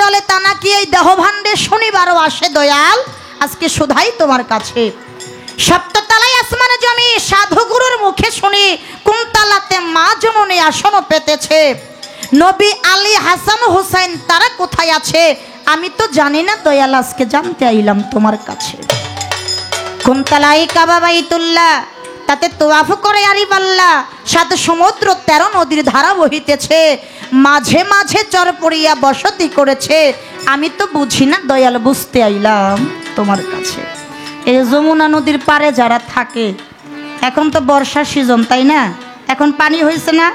ডলে তা নাকি এই দেহভাণ্ডে শনিবারও আসে দয়াল, আজকে শুধাই তোমার কাছে। সপ্ততলায় আসমানে জমি সাধুগুরুর মুখে শুনি কোন তালাতে মা জননী আসন পেতেছে, নবী আলী হাসান হুসাইন তারা কোথায় আছে আমি তো জানি না দয়াল, আজকে জানতে আইলাম তোমার কাছে। কোন তালায় কাবা বাইতুল্লাহ, তাতে তোয়াফ করে আরিফ আল্লাহ, সাথে সমুদ্র 13 নদীর ধারা বহিতেছে, মাঝে মাঝে চর পড়িয়া বসতি করেছে, আমি তো বুঝি না দয়াল, বুঝতে আইলাম তোমার কাছে। এই যমুনা নদীর পারে যারা থাকে, এখন তো বর্ষার সিজন তাই না, এখন পানি হয়েছে না,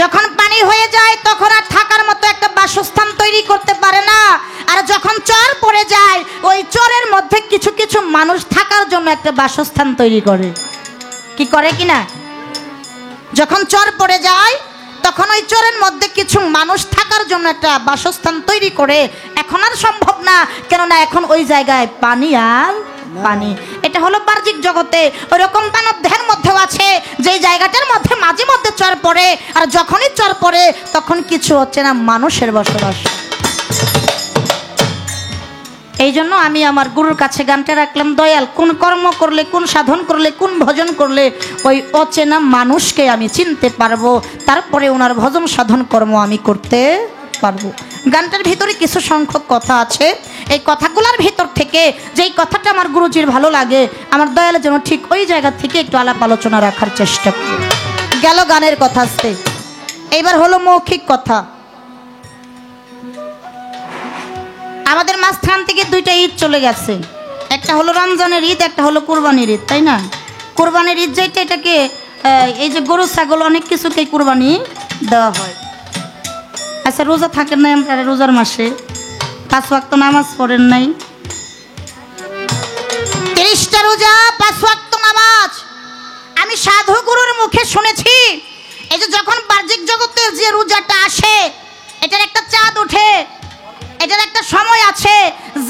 যখন পানি হয়ে যায় তখন আর থাকার মতো একটা বাসস্থান তৈরি করতে পারে না, আর যখন চর পড়ে যায় ওই চরের মধ্যে কিছু কিছু মানুষ থাকার জন্য একটা বাসস্থান তৈরি করে, কি করে কিনা, যখন চর পড়ে যায় তখন ওই চরের মধ্যে কিছু মানুষ থাকার জন্য একটা বাসস্থান তৈরি করে। এখন আর সম্ভব না, কেননা এখন ওই জায়গায় পানি আর পানি। এটা হলো বাহ্যিক জগতে, ওইরকম দানব দেহের মধ্যেও আছে যে জায়গাটার মধ্যে মাঝে মধ্যে চর পড়ে, আর যখনই চর পড়ে তখন কিছু হচ্ছে না, মানুষের বসবাস। এই জন্য আমি আমার গুরুর কাছে গানটা রাখলাম, দয়াল কোন কর্ম করলে, কোন সাধন করলে, কোন ভজন করলে ওই অচেনা মানুষকে আমি চিনতে পারবো, তারপরে ওনার ভজন সাধন কর্ম আমি করতে পারবো। গানটার ভিতরে কিছু সংখ্যক কথা আছে, এই কথাগুলোর ভিতর থেকে যেই কথাটা আমার গুরুজির ভালো লাগে, আমার দয়ালের জন্য ঠিক ওই জায়গা থেকে একটু আলাপ আলোচনা রাখার চেষ্টা করি। গেল গানের কথা আসতে, এইবার হলো মৌখিক কথা। আমাদের মাঝখান থেকে 2টা ঈদ চলে গেছে, একটা হলো রমজানের ঈদ, একটা হলো কুরবানির ঈদ, তাই না? কুরবানির ঈদ যেটা, এটাকে এই যে গরু ছাগল অনেক কিছুকে কুরবানি দেওয়া হয়। আচ্ছা, রোজা থাকেন নাই আপনারা রোজার মাসে? 5 ওয়াক্ত নামাজ পড়েন নাই? 30টা রোজা, 5 ওয়াক্ত নামাজ। আমি সাধু গুরুর মুখে শুনেছি, এই যে যখন বাহ্যিক জগতে যে রোজাটা আসে, এটার একটা চাঁদ ওঠে, এটার একটা সময় আছে,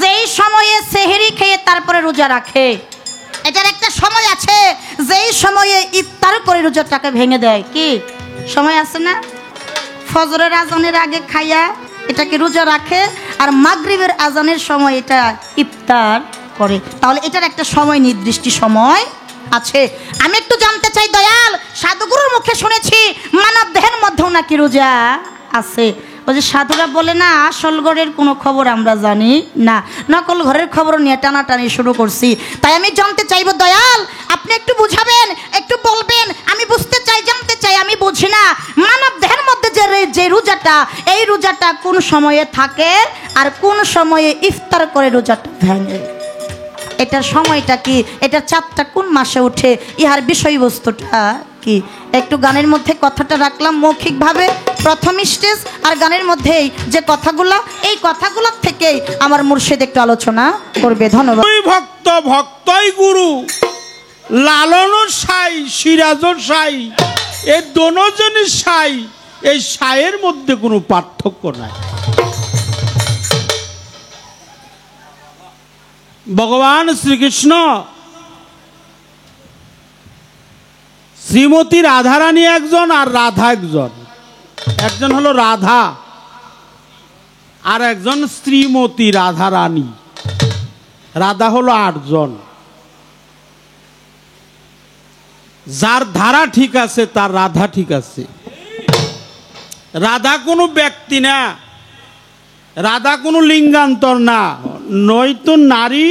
যেই সময়ে সেহরি খেয়ে তারপরে রোজা রাখে। এটার একটা সময় আছে, যেই সময়ে ইফতার করে রোজাটাকে ভেঙে দেয়। কি সময় আছে না? ফজরের আজানের আগে খাইয়া এটাকে রোজা রাখে, আর মাগরিবের আজানের সময় এটা ইফতার করে। তাহলে এটার একটা সময়, নির্দিষ্ট সময় আছে। আমি একটু জানতে চাই দয়াল, সাধুগুরুর মুখে শুনেছি মানব দেহের মধ্যেও নাকি রোজা আছে। ওই যে সাধুরা বলে না, আসল ঘরের কোনো খবর আমরা জানি না, নকল ঘরের খবর নিয়ে টানাটানি শুরু করছি। তাই আমি জানতে চাইবো দয়াল, আপনি একটু বুঝাবেন, একটু বলবেন, আমি বুঝতে চাই, জানতে চাই, আমি বুঝি না মানব দেহের মধ্যে যে রোজাটা, এই রোজাটা কোন সময়ে থাকে আর কোন সময়ে ইফতার করে রোজাটা ভেঙে, এটার সময়টা কি, এটার চাঁদটা কোন মাসে ওঠে, ইহার বিষয়বস্তুটা কি। একটু গানের মধ্যে কথাটা রাখলাম মৌখিকভাবে, প্রথম স্টেজ, আর গানের মধ্যেই যে কথাগুলো, এই কথাগুলো থেকেই আমার মুর্শিদ একটু আলোচনা করবে। ধন্যবাদ। ভক্ত ভক্তই গুরু, লালনও সাই, সিরাজও সাই, এই দোনোজনই সাই, এই সাইয়ের মধ্যে কোনো পার্থক্য নাই। ভগবান শ্রীকৃষ্ণ শ্রীমতী রাধারানী একজন, আর রাধা একজন। একজন হলো রাধা, আর একজন শ্রীমতী রাধারানী। রাধা হলো 8 জন। যার ধারা ঠিক আছে তার রাধা ঠিক আছে। রাধা কোনো ব্যক্তি না, রাধা কোনো লিঙ্গান্তর না, নয়তো নারী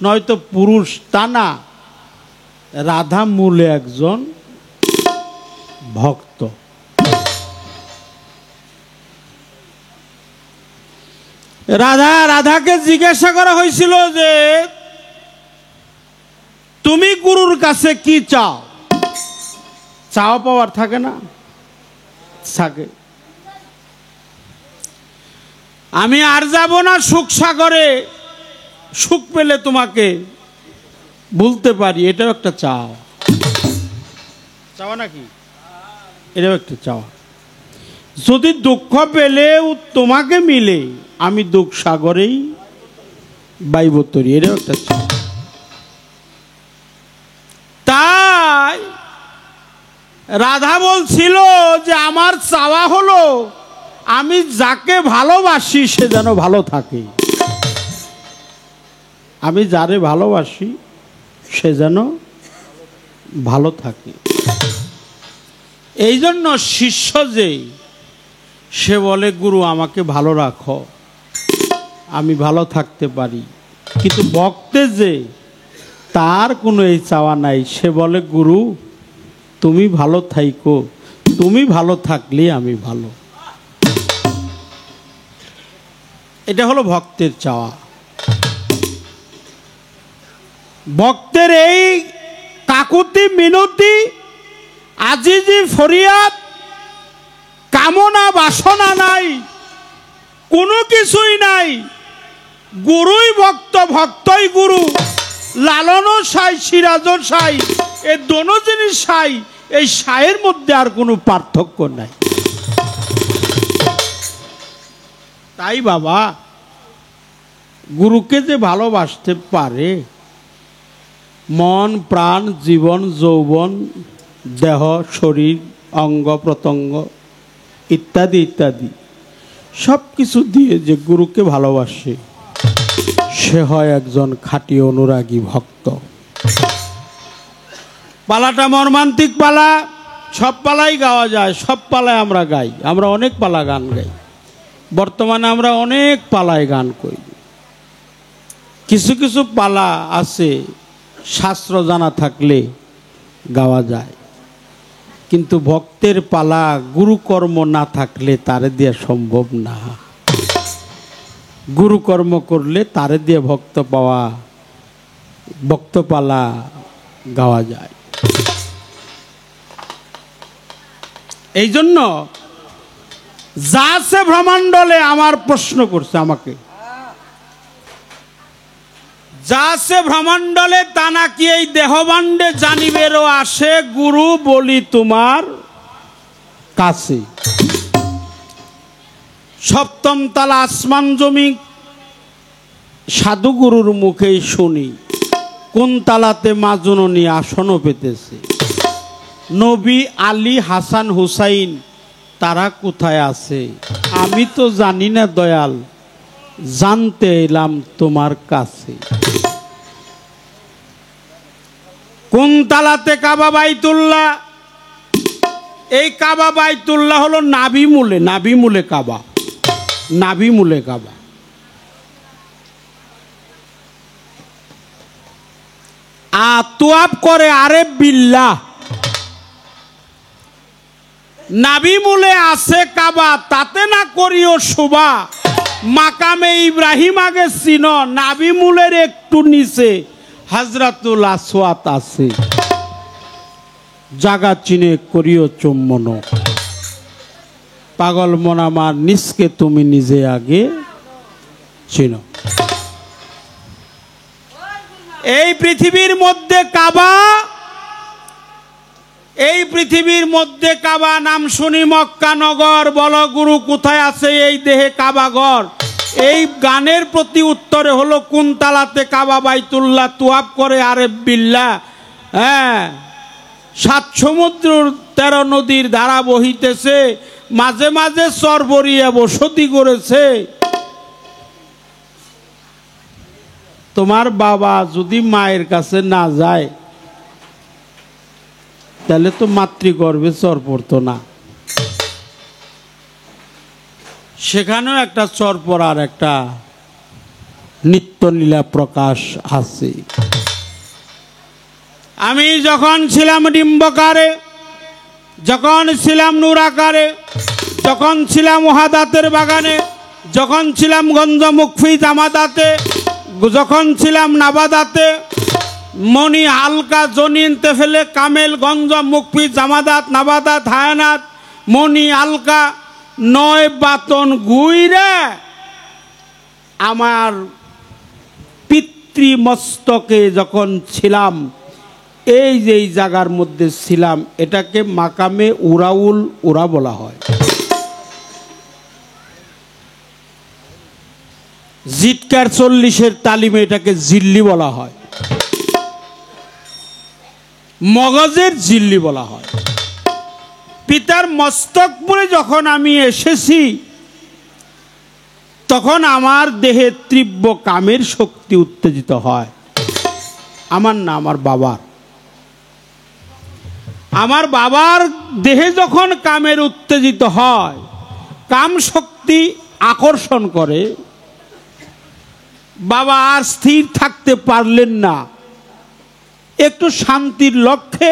নয়তো পুরুষ, তা না। রাধা মূলে একজন ভক্ত। রাধাকে জিজ্ঞাসা করা হয়েছিল যে তুমি গুরুর কাছে কি চাও? চাওয়া পাওয়ার থাকে না, থাকে। আমি আর যাব না সুখ সাগরে, সুখ পেলে তোমাকে ভুলতে পারি, এটাও একটা চাওয়া। চাওয়া নাকি? এটাও একটা চাওয়া। যদি দুঃখ পেলেও তোমাকে মিলে আমি দুঃখ সাগরেই বাইব তরি, এটাও একটা চাওয়া। তাই রাধা বলছিল যে আমার চাওয়া হলো আমি যাকে ভালোবাসি সে যেন ভালো থাকে, আমি যারে ভালোবাসি সে যেন ভালো থাকে। এই জন্য শিষ্য যে সে বলে গুরু আমাকে ভালো রাখো, আমি ভালো থাকতে পারি। কিন্তু ভক্তে যে তার কোনো এই চাওয়া নাই, সে বলে গুরু তুমি ভালো থাইকো, তুমি ভালো থাকলে আমি ভালো। এটা হলো ভক্তের চাওয়া। ভক্তের এই কাকুতি মিনতি আজিজি ফরিয়াদ, কামনা বাসনা নাই, কোনো কিছুই নাই। গুরুই ভক্ত, ভক্তই গুরু। লালনও সাই, সিরাজও সাই, এই দোনো জিনিস সাই। এই সাইয়ের মধ্যে আর কোনো পার্থক্য নাই। তাই বাবা, গুরুকে যে ভালোবাসতে পারে, মন প্রাণ জীবন যৌবন দেহ শরীর অঙ্গ প্রত্যঙ্গ ইত্যাদি ইত্যাদি সব কিছু দিয়ে যে গুরুকে ভালোবাসে, সে হয় একজন খাঁটি অনুরাগী ভক্ত। পালাটা মর্মান্তিক পালা, সব পালাই গাওয়া যায়, সব পালায় আমরা গাই। আমরা অনেক পালা গান গাই, বর্তমানে আমরা অনেক পালায় গান করি। কিছু কিছু পালা আছে শাস্ত্র জানা থাকলে গাওয়া যায়, কিন্তু ভক্তের পালা গুরুকর্ম না থাকলে তারে দিয়ে সম্ভব না। গুরুকর্ম করলে তারে দিয়ে ভক্ত পাওয়া, ভক্ত পালা গাওয়া যায়। এই জন্য যা আছে ব্রহ্মাণ্ডলে, আমার প্রশ্ন করছে আমাকে, যা আছে ব্রহ্মাণ্ডলে তা নাকি এই দেহবাণ্ডে জানিবেরও আসে, গুরু বলি তোমার কাছে। সপ্তম তালা আসমান জমি সাধুগুরুর মুখেই শুনি, কোন তালাতে মা জননী আসনও পেতেছে। নবী আলী হাসান হুসাইন তারা কোথায় আছে, আমি তো জানি না দয়াল, জানতে এলাম তোমার কাছে। কোন তালাতে কাবা বাইতুল্লাহ, এই কাবা বাইতুল্লাহ হলো নাভি মূলে, নাভি মূলে কাবা, নাভি মূলে কাবা। তোয়াব করে আরে বিল্লাহ, নাভি মূলে আছে কাবা, তাতে না করিও শোভা। মাকামে ইব্রাহিম আগে চিন, নাভি মূলের একটু নিচে হাজরাতুল আসওয়াত আছে, জাগা চিনে করিও চুম্বন। পাগল মন আমার নিজকে তুমি নিজে আগে চিনো। এই পৃথিবীর মধ্যে কাবা, এই পৃথিবীর মধ্যে কাবা নাম শুনি মক্কা নগর, বল গুরু কোথায় আছে এই দেহে কাবাঘর। এই গানের প্রতি উত্তরে হলো কোন তালাতে কাবা বাইতুল্লাহ, তুয়াব করে আরে বিল্লাহ। হ্যাঁ, 7 সমুদ্র 13 নদীর ধারা বহিতেছে, মাঝে মাঝে চর বরিয়া বসতি করেছে। তোমার বাবা যদি মায়ের কাছে না যায় তাহলে তো মাতৃগর্ভে চর পড়তো না। সেখানেও একটা চর পড়ার একটা নিত্যলীলা প্রকাশ আছে। আমি যখন ছিলাম ডিম্বকারে, যখন ছিলাম নূরাকারে, যখন ছিলাম ওহাদাতের বাগানে, যখন ছিলাম গঞ্জ মুখফি জামাদাতে, যখন ছিলাম নাবাদাতে, মনি হালকা জনিন তেফেলে কামেল গঞ্জ মুখফি জামাদাত নাবাদাত হায়ানাত মনি আলকা 9 বাতন গুইরে আমার পিতৃমস্তকে যখন ছিলাম, এই যে এই জায়গার মধ্যে ছিলাম, এটাকে মাকামে উরাউল উরা বলা হয়। জিটকার 40-এর তালিমে এটাকে জিল্লি বলা হয়, মগজের জিল্লি বলা হয়। পিতার মস্তকপুরে যখন আমি এসেছি তখন আমার দেহে তীব্র কামের শক্তি উত্তেজিত হয়। আমার না, আমার বাবার। আমার বাবার দেহে যখন কামের উত্তেজিত হয়, কাম শক্তি আকর্ষণ করে, বাবা আর স্থির থাকতে পারলেন না। একটু শান্তির লক্ষ্যে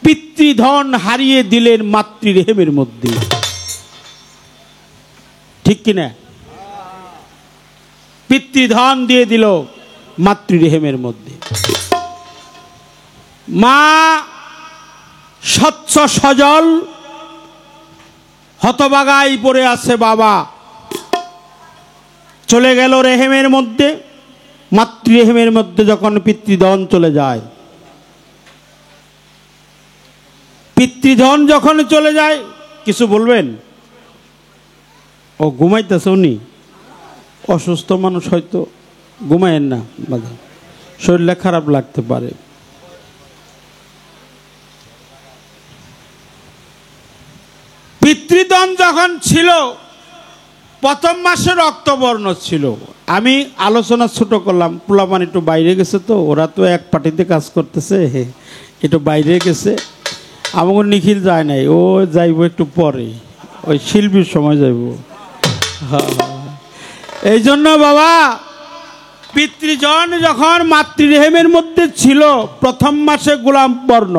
পিতৃধন হারিয়ে দিলেন মাতৃরেহেমের মধ্যে। ঠিক কিনা? পিতৃধন দিয়ে দিল মাতৃরেহেমের মধ্যে। মা স্বচ্ছ সজল হতবাগাই পড়ে আছে, বাবা চলে গেল রেহেমের মধ্যে। মাতৃরেহেমের মধ্যে যখন পিতৃধন চলে যায়, পিতৃধন যখন চলে যায়, কিছু বলবেন? ও ঘুমাইতেছে, উনি অসুস্থ মানুষ, হয়তো ঘুমায়েন না, শরীরটা খারাপ লাগতে পারে। পিতৃধন যখন ছিল, প্রথম মাসে রক্তবর্ণ ছিল। আমি আলোচনা ছোট করলাম, পোলাপান একটু বাইরে গেছে, তো ওরা তো এক পার্টিতে কাজ করতেছে, একটু বাইরে গেছে। আমার নিখিল যায় নাই, ও যাইব একটু পরে, ওই শিল্পীর সময় যাইব। এই জন্য বাবা, পিতৃজন যখন মাতৃরেহেমের মধ্যে ছিল, প্রথম মাসে গোলাম বর্ণ,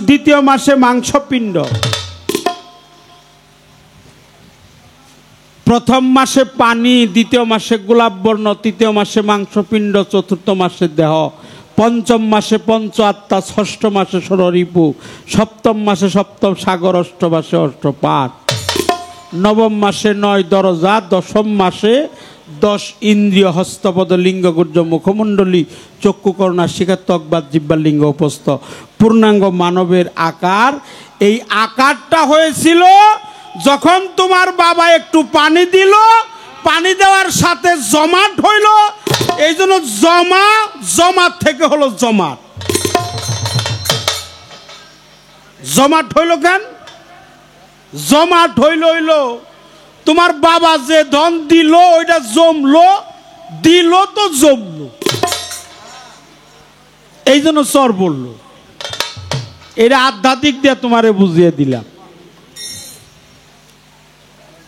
দ্বিতীয় মাসে মাংসপিণ্ড, প্রথম মাসে পানি, দ্বিতীয় মাসে গোলাপ বর্ণ, তৃতীয় মাসে মাংসপিণ্ড, চতুর্থ মাসে দেহ, পঞ্চম মাসে পঞ্চ আত্মা, ষষ্ঠ মাসে ষড়রিপু, সপ্তম মাসে সপ্তম সাগর, অষ্টম মাসে অষ্টপাঠ, নবম মাসে 9 দরজা, দশম মাসে 10 ইন্দ্রিয়, হস্তপদ লিঙ্গ গুর্জ মুখমণ্ডলী, চক্ষু করুণা শিখা ত্বকবাদ জিহ্বার লিঙ্গ উপস্থ, পূর্ণাঙ্গ মানবের আকার। এই আকারটা হয়েছিল যখন তোমার বাবা একটু পানি দিল, পানি দেওয়ার সাথে জমাট হইল। এই জন্য জমাট থেকে হলো জমাট। জমাট হইল কেন? জমাট হইল তোমার বাবা যে ধন দিল, ওইটা জমলো, দিল তো জমলো, এই জন্য চর বলল। এটা আধ্যাত্মিক দিয়ে তোমারে বুঝিয়ে দিলাম।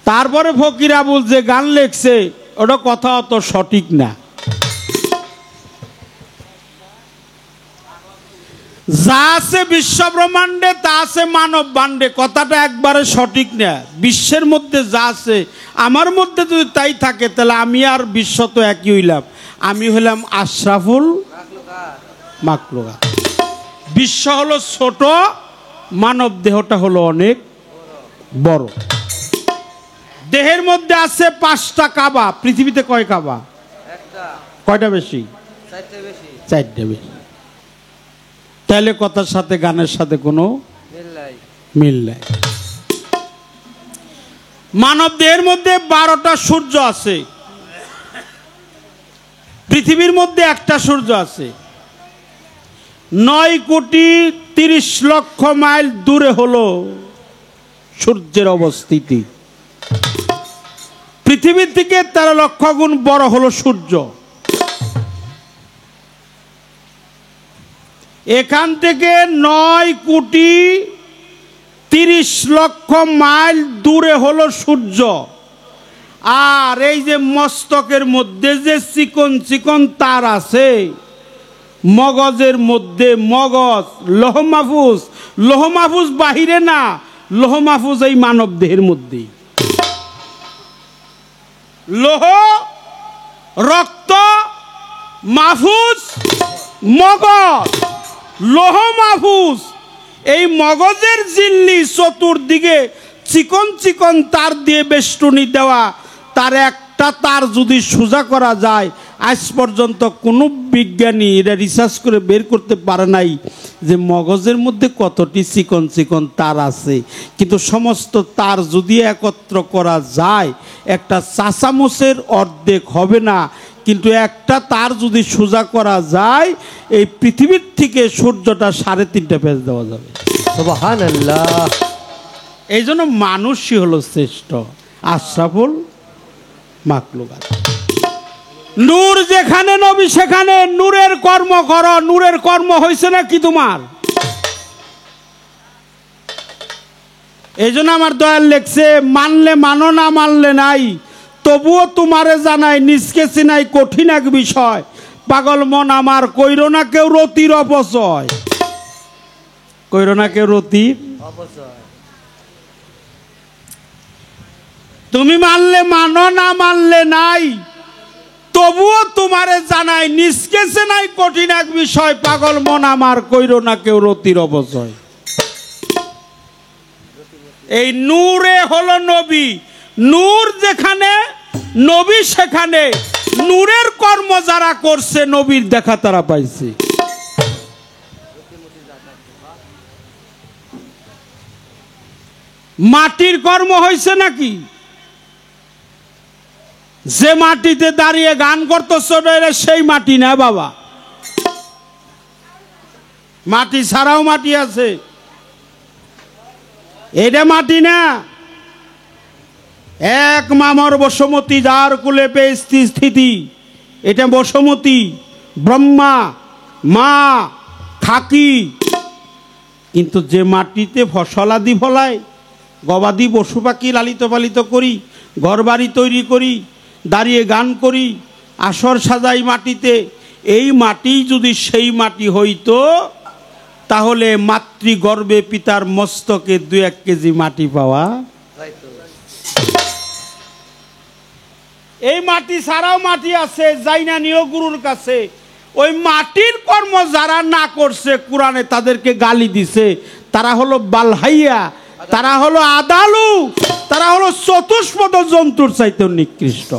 তারপরে ফকির আবুল যে গান লেখছে, ওটা কথা অত সঠিক না। যা আছে বিশ্ব ব্রহ্মাণ্ডে তা আছে মানব বান্ডে, কথাটা একবারে সঠিক না। বিশ্বের মধ্যে যা আছে আমার মধ্যে যদি তাই থাকে, তাহলে আমি আর বিশ্ব তো একই হইলাম, আমি হইলাম আশরাফুল মাখলুকাত। বিশ্ব হলো ছোট, মানব দেহটা হলো অনেক বড়। দেহের মধ্যে আছে 5টা কাবা। পৃথিবীতে কয় কাবা? কয়টা বেশি? 4টা বেশি। তাহলে কথার সাথে গানের সাথে কোনো মিল নাই। মানব দেহের মধ্যে 12টা সূর্য আছে। পৃথিবীর মধ্যে একটা সূর্য আছে। 9,30,00,000 মাইল দূরে হলো সূর্যের অবস্থিতি। পৃথিবীর থেকে 13 লক্ষ গুণ বড় হলো সূর্য। এখান থেকে 9,30,00,000 মাইল দূরে হলো সূর্য। আর এই যে মস্তকের মধ্যে যে চিকন চিকন তার আছে, মগজের মধ্যে, মগজ লৌহ মাহফুজ, লৌহ মাহফুজ বাহিরে না, লৌহ মাহফুজ এই মানব দেহের মধ্যেই। লৌহ, রক্ত, মাহফুজ, মগজ, লৌহ মাহফুজ। এই মগজের ঝিল্লি চতুর্দিকে চিকন চিকন তার দিয়ে বেষ্টনী দেওয়া। তার একটা তার যদি সোজা করা যায়, আজ পর্যন্ত কোনো বিজ্ঞানী এটা রিসার্চ করে বের করতে পারে নাই যে মগজের মধ্যে কতটি চিকন চিকন তার আছে। কিন্তু সমস্ত তার যদি একত্র করা যায়, একটা চাচামচের অর্ধেক হবে না। কিন্তু একটা তার যদি সোজা করা যায়, এই পৃথিবীর থেকে সূর্যটা 3.5 পেজ দেওয়া যাবে। সুবহানাল্লাহ। এই জন্য মানুষই হলো শ্রেষ্ঠ। আশরাফুল মাখলুকাত। নূর যেখানে নবী সেখানে নূরের কর্ম করো। নূরের কর্ম হয়েছে নাকি তোমার? এই জন্য আমার দয়াল লেখছে, মানলে মানো না মানলে নাই, তবুও তোমারে জানাই নিজকে চিনাই কঠিন এক বিষয়। পাগল মন আমার, কইরো না কেউ রতির অপচয়। কইরো না কেউ রতির অপচয়। তুমি মানলে মানো না মানলে নাই, তবুও তোমারে জানাই নিজকে চেনাই কঠিন এক বিষয়। পাগল মন আমার, কইরো না কেউ রতির অপচয়। এই নূরে হলো নবী। নূর যেখানে নবী সেখানে নূরের কর্ম যারা করছে নবীর দেখা তারা পাইছে। মাটির কর্ম হয়েছে নাকি? যে মাটিতে দাঁড়িয়ে গান করতেছ সেই মাটি না বাবা, মাটি ছাড়াও মাটি আছে। এটা মাটি না। এক মামর বসমতী, যার কুলে পেয়ে স্থিতি, এটা বসমতী, ব্রহ্মা, মা, খাকি। কিন্তু যে মাটিতে ফসলাদি ফলায়, গবাদি পশু পাখি লালিত পালিত করি, ঘরবাড়ি তৈরি করি, দাঁড়িয়ে গান করি, আসর সাজাই মাটিতে, এই মাটি যদি সেই মাটি হইতো তাহলে মাতৃগর্ভে পিতার মস্তকে 2-1 কেজি মাটি পাওয়া। এই মাটি ছাড়াও মাটি আছে, যাই না নিও গুরুর কাছে। ওই মাটির কর্ম যারা না করছে, কোরআনে তাদেরকে গালি দিছে। তারা হলো বালহাইয়া, তারা হলো আদালু, তারা হলো চতুষ্পদ জন্তুর চাইতে নিকৃষ্ট।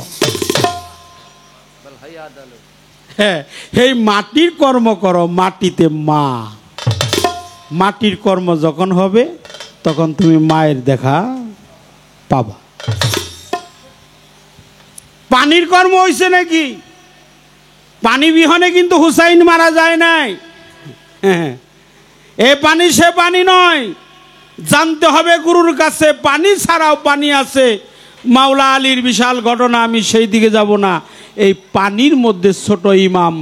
হ্যাঁ, এই মাটির কর্ম করো, মাটিতে মা। মাটির কর্ম যখন হবে তখন তুমি মায়ের দেখা পাবা। পানির কর্ম হয়েছে নাকি? পানি বিহনে কিন্তু হুসাইন মারা যায় নাই। এ পানি সে পানি নয়, জানতে হবে গুরুর কাছে। পানি ছাড়াও পানি আছে। মাওলা আলীর বিশাল ঘটনা, আমি সেই দিকে যাব না। এই পানির মধ্যে ছোট ইমাম,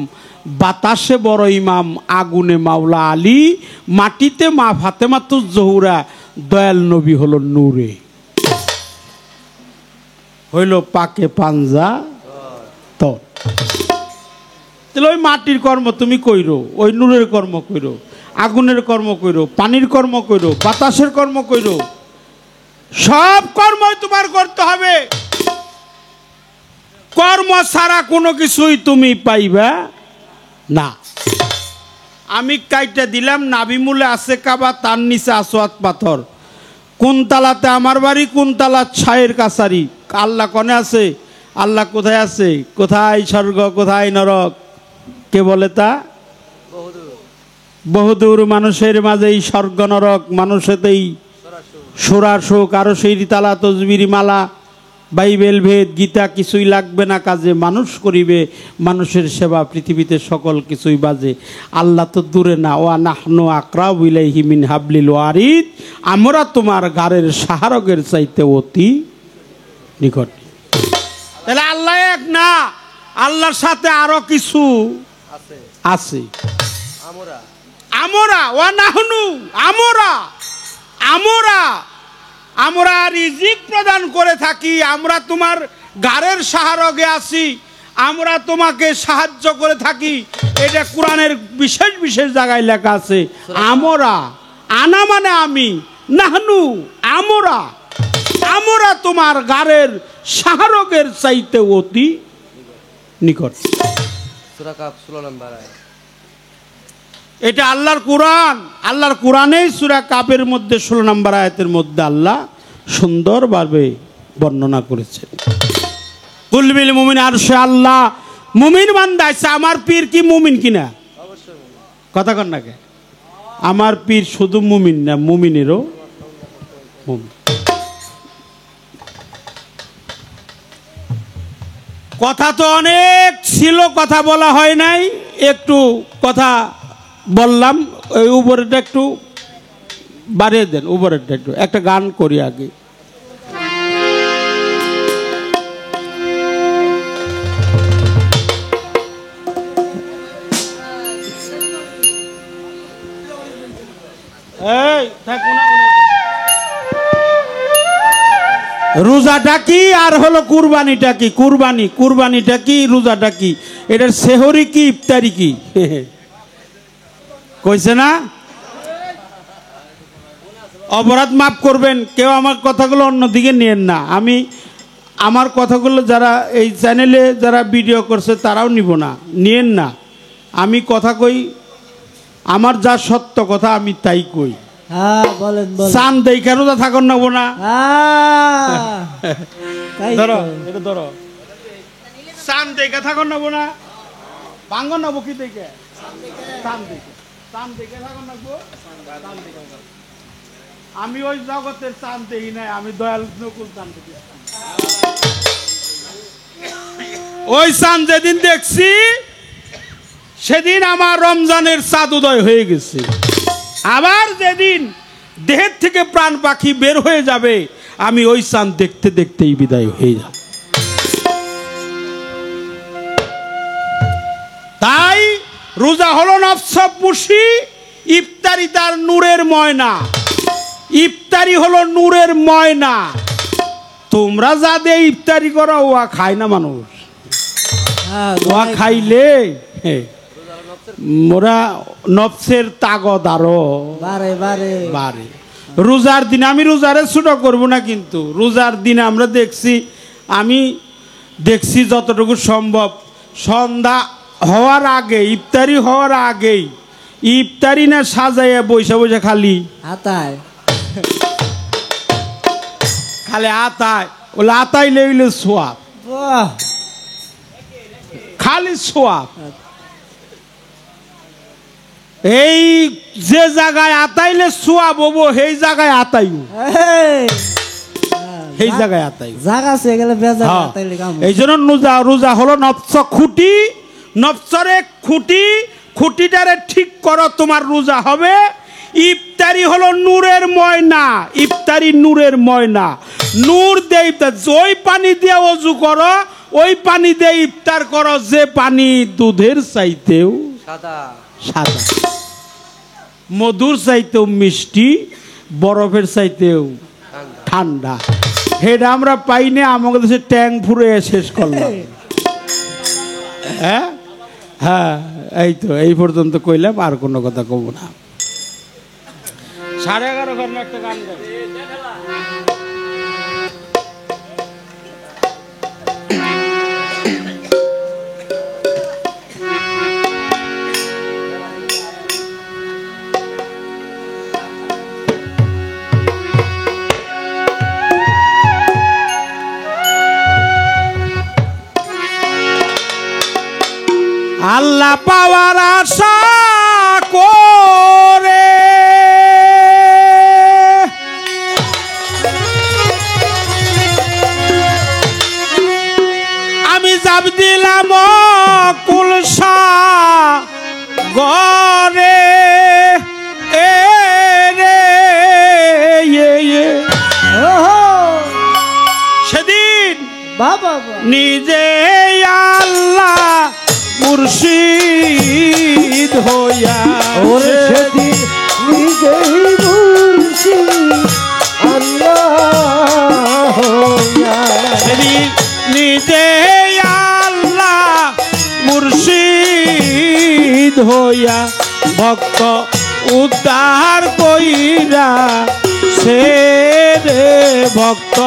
বাতাসে বড় ইমাম, আগুনে মাওলা আলী, মাটিতে মা ফাতেমাতুজ জোহরা, দয়াল নবী হলো নূরে, হইল পাকে পাঞ্জা তো। তাহলে ওই মাটির কর্ম তুমি কইরো, ওই নূরের কর্ম কইরো, আগুনের কর্ম কইরো, পানির কর্ম কইরো, বাতাসের কর্ম কইরো। সব কর্মই তোমার করতে হবে। কর্ম ছাড়া কোনো কিছুই তুমি পাইবা না। আমি কাইটা দিলাম, নাবিমূলে আছে কাবা, তার নিচে আসোয়াত পাথর। কোন তালাতে আমার বাড়ি, কোন তালা ছায়ের কাছারি। আল্লাহ কনে আছে? আল্লাহ কোথায় আছে? কোথায় স্বর্গ, কোথায় নরক? কে বলে তা? বহুদূর মানুষের মাঝেই স্বর্গ নরক, মানুষেতেই সুরা সুখ। আরো সেই তালা তসবির মালা, বাইবেল ভেদ, গীতা কিছুই লাগবে না কাজে। মানুষ করিবে মানুষের সেবা, পৃথিবীতে সকল কিছুই বাজে। আল্লাহ তো দূরে না। ওয়া নাহনু আকরাবু ইলাইহি মিন হাবলিল ওয়ারিদ, আমরা তোমার গারের সাহারগের চাইতে অতি নিকট। তাহলে আল্লাহ এক না, আল্লাহর সাথে আরো কিছু আছে। আমরা ওয়া নাহনু, আমরা রিজিক প্রদান করে থাকি। আমরা তোমার গারের সাহারগে আছি, আমরা তোমাকে সাহায্য করে থাকি। এটা কোরআনের বিশেষ বিশেষ জায়গায় লেখা আছে। আমরা, আনা মানে আমি, নাহনু আমরা তোমার গারের সাহারগের চাইতে অতি নিকট। এটা আল্লাহর কোরআন। আল্লাহর কোরআনেই সূরা কাফের মধ্যে 16 নম্বর আয়াতের মধ্যে আল্লাহ সুন্দরভাবে বর্ণনা করেছেন। কুলবিল মুমিন আরশে আল্লাহ, মুমিন বান্দা আছে। আমার পীর কি মুমিন কিনা? কথা কন না কে? আমার পীর শুধু মুমিন না, মুমিনেরও মুমিন। কথা তো অনেক ছিল, কথা বলা হয় নাই, একটু কথা বললাম। ওই উপরেটা একটু বাড়িয়ে দেন, উপরেটা একটু। একটা গান করি আগে। রোজাটা কি আর হলো কুরবানিটা কি? কুরবানিটা কি, রোজাটা কি? এটার সেহরি কি, ইফতারি কি? কইছে না? অপরাধ মাফ করবেন, কেউ আমার কথাগুলো অন্যদিকে নিয়েন না। আমি আমার কথাগুলো যারা এই চ্যানেলে যারা ভিডিও করছে তারাও নিব না, নিয়েন না। আমি কথা কই, আমার যা সত্য কথা আমি তাই কই। হ্যাঁ বলেন বলেন। চান দেখা রোজা থাকুন নেবো না। ধরো এটা ধরো, চান দেখা থাকুন নেবো না, ভাঙ্গন নেবো কি দেখে? চান দেখে থাকুন নেবো। আমি ওই জগতের চান দেখি নাই, আমি দয়াল নকুল চান দেখি। ওই চান যেদিন দেখছি সেদিন আমার রমজানের চাঁদ উদয় হয়ে গেছে। আবার যেদিন দেহের থেকে প্রাণ পাখি বের হয়ে যাবে আমি ওই চাঁদ দেখতে দেখতেই বিদায় হয়ে যাব। তাই রোজা হলো নফসপুষি, ইফতারি তার নূরের ময়না। ইফতারি হলো নূরের ময়না। তোমরা যা দিয়ে ইফতারি করো ওয়া খায় না মানুষ, ওয়া খাইলে মোরা নফসের তাগদ আরো বাড়ে। রোজার দিন আমি রোজারে ছোট করবো না, কিন্তু রোজার দিন আমরা আমি দেখছি যতটুকু সম্ভব সন্ধ্যা হওয়ার আগে, ইফতারি হওয়ার আগেই ইফতারি না সাজাইয়া বৈশা বৈশা খালি আতায় আতায়, ওলে আতাই লেগলে সোয়াব, খালি সোয়াব। এই যে জায়গায় আতাইলে সোয়াব হবো সেই জায়গায় আতাইও, সেই জায়গায় আতাই জায়গা সে গেলে বেজার। এই জন্য রোজা হলো নফস খুঁটি, নফসরে খুঁটি, খুঁটিটারে ঠিক করো তোমার রোজা হবে। ইফতারি হলো নূরের ময়না, ইফতারি নূরের ময়না। নূর দিয়ে ইফতার, ওই পানি দিয়ে ওযু করো, ওই পানি দিয়ে ইফতার করো, যে পানি দুধের চাইতেও সাদা, মধুর চাইতেও মিষ্টি, বরফের চাইতেও ঠান্ডা। সেটা আমরা পাইনি, আমাকে দেশে ট্যাঙ্ক ফুরে শেষ করলাম। হ্যাঁ হ্যাঁ, এই তো এই পর্যন্ত কইলাম, আর কোনো কথা কব না। 11:30 ঘন্টা একটা গান গাই। আল্লাহ পাওয়ার আশা করে আমি যাব দিলাম কুলসা গরে এ রে সেদিন বাবা নিজে আল্লাহ মুর্শিদ হইয়া, ওরে সেদিন নিজেই মুর্শিদ আল্লাহ হইয়া, সেদিন নিজে আল্লাহ মুর্শিদ হইয়া ভক্ত উদ্ধার কইরা সে রে, ভক্ত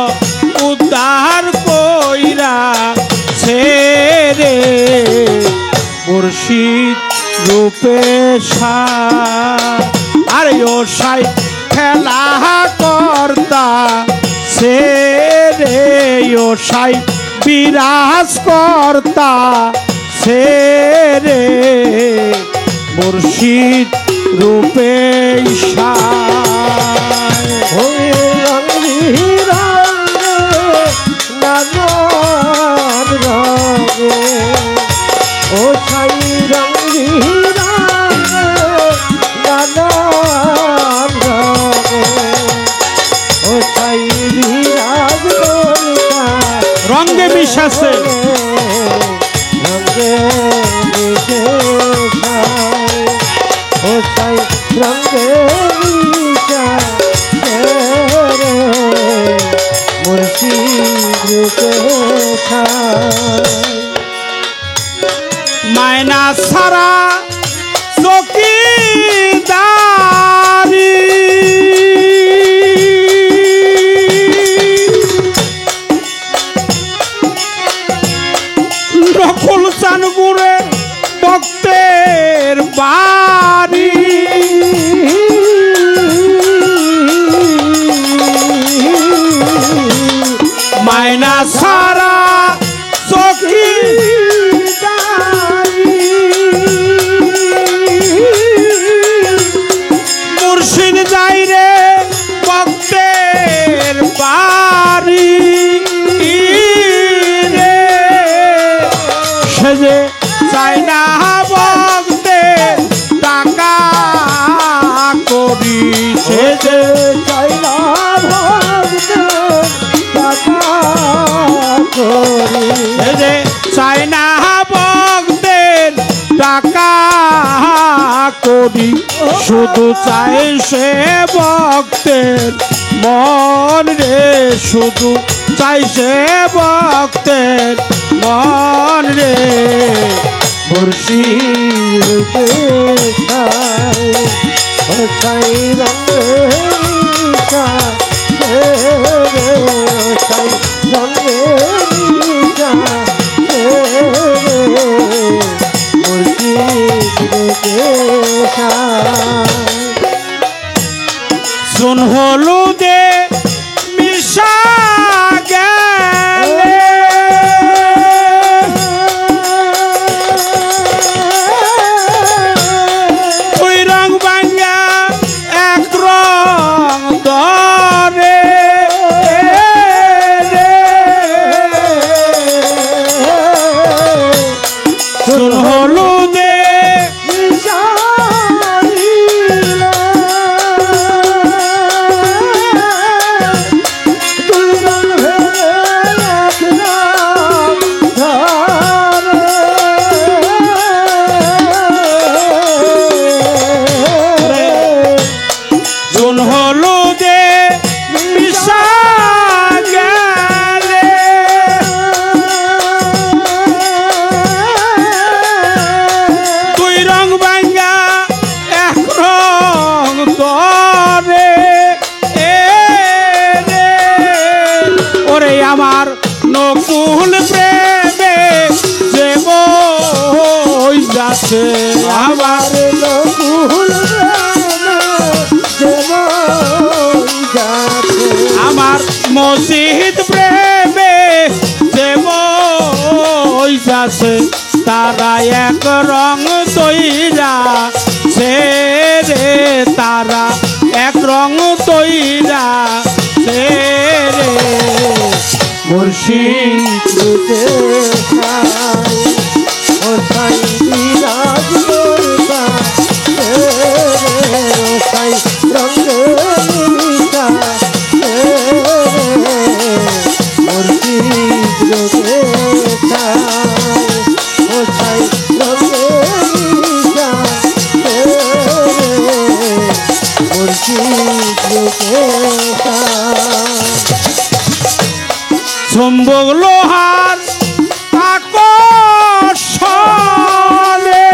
উদ্ধার কইরা সে রে, মুর্শিদ রূপে আরে ও সাই খেলা কর্তা সে রে, ও সাই বিরাজ কর্তা সে রে, মুর্শিদ রূপে ও ছাই রঙি ও ছাই রঙে মিশাছে, রঙে মিশে ও ছাই রঙে মিশা মুর্শিদ রূপে ছাই মায়না সারা চকিদারি নকল চানগুড়ে ভক্তের বাড়ি মায়না সারা চকিদারি মুর্শিদ যাই রে ভক্তের বাড়ি রে সে যে চাই না ভক্তের টাকা করি সে যে চাই না ভক্তের টাকা করি সে যে চাই না ভক্তের টাকা করি শুধু চাই সে ভক্তের মন রে শুধু চাই সে ভক্তের মন রে মুর্শিদ রূপে ছাই ও ছাই রঙে ছাই রঙে মুর্শিদ রূপে ছাই सुन হলুদে মিশা গেলে ওই রং ভাঙ্গা এক রং ধরে सुन হলুদে सुन হলুদে মিশা গেলে দুই রং ভাঙ্গা এক রং ধরে রে ওরে আমার নকুল প্রেমে যে বই যাচ্ছে আমার নকুল আমার মসজিদ প্রেমে যে বই যাচ্ছে তারা এক রং তৈরা সে রে তারা এক রং তৈরা সে রে মুর্শিদ রূপে ছাই ও ছাই বিরাজ করতা ও ছাই রঙে মিশা মুর্শিদ রূপে ছাই ও ছাই রঙে মিশা মুর্শিদ রূপে ছাই চুম্বক লোহার আকর্ষণে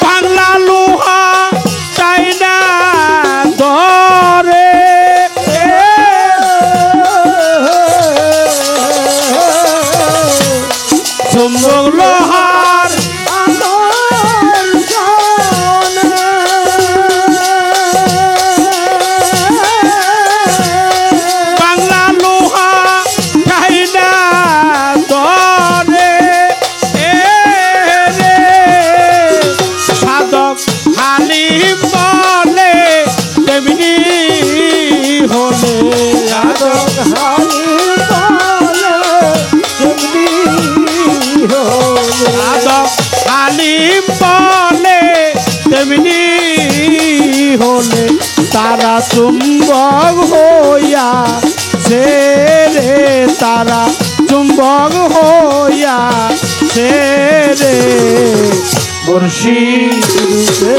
বাংলা লোহা চাইনা ধরে চুম্বক লোহার বাংলা লোহা চাইনা ধরে রে সাধক হালিম বলে তেমনি হলে সাধক সাধক হালিম বলে তেমনি হলে তারা চুম্বক হইয়া সে রে তারা চুম্বক হইয়া সে রে মুর্শিদ রূপে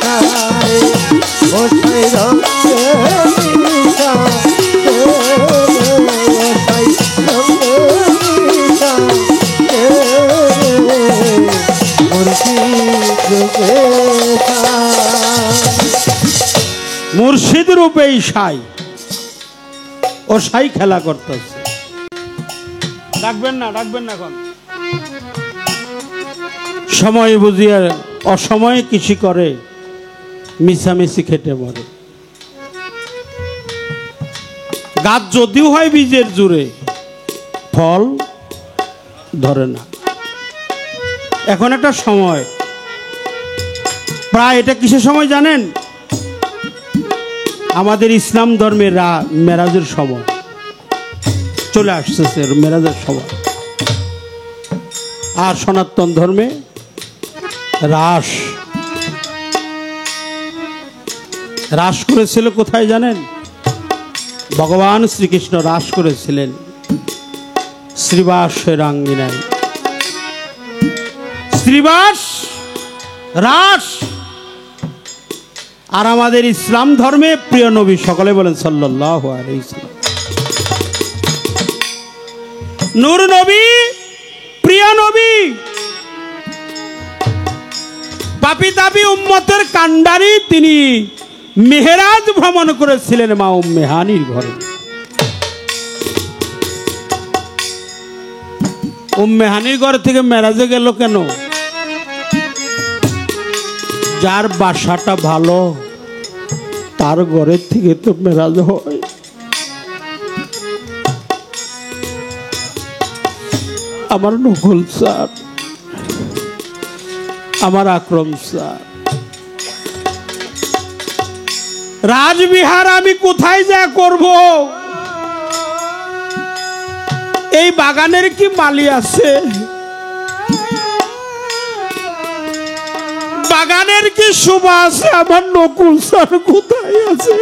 ছাই ও ওঠাই রঙে নিশা ওঠাই রঙে নিশা মুর্শিদ রূপেই সাই ও সাই খেলা করতেছে। ডাকবেন না এখন সময় বুঝিয়ে অসময়ে কৃষি করে মিছামিছি খেটে মরে। গাছ যদিও হয় বীজের জুড়ে ফল ধরে না। এখন একটা সময়, প্রায় এটা কিসের সময় জানেন? আমাদের ইসলাম ধর্মের মেরাজের সময় চলে আসতেছে, মেরাজের সময়। আর সনাতন ধর্মে রাস রাস করেছিল কোথায় জানেন? ভগবান শ্রীকৃষ্ণ রাস করেছিলেন শ্রীবাসের আঙ্গিনায়। শ্রীবাস রাস। আর আমাদের ইসলাম ধর্মে প্রিয় নবী, সকলে বলেন সাল্লাল্লাহু আলাইহি ওয়াসাল্লাম, নূর নবী, প্রিয় নবী, পাপী তাপী উম্মতের কান্ডারি, তিনি মেহেরাজ ভ্রমণ করেছিলেন মা উম্মে হানির ঘরে। উম্মে হানির ঘর থেকে মেরাজে গেল কেন? যার বাসাটা ভালো তার ঘরের থেকে তো মেরাজ হয়। আমার নকুল স্যার, আমার আকরম স্যার, রাজবিহার আমি কোথায় যা করব? এই বাগানের কি মালি আছে? বাগানের কি শোভা আছে? আমার নকুল স্যার কোথায় আছে?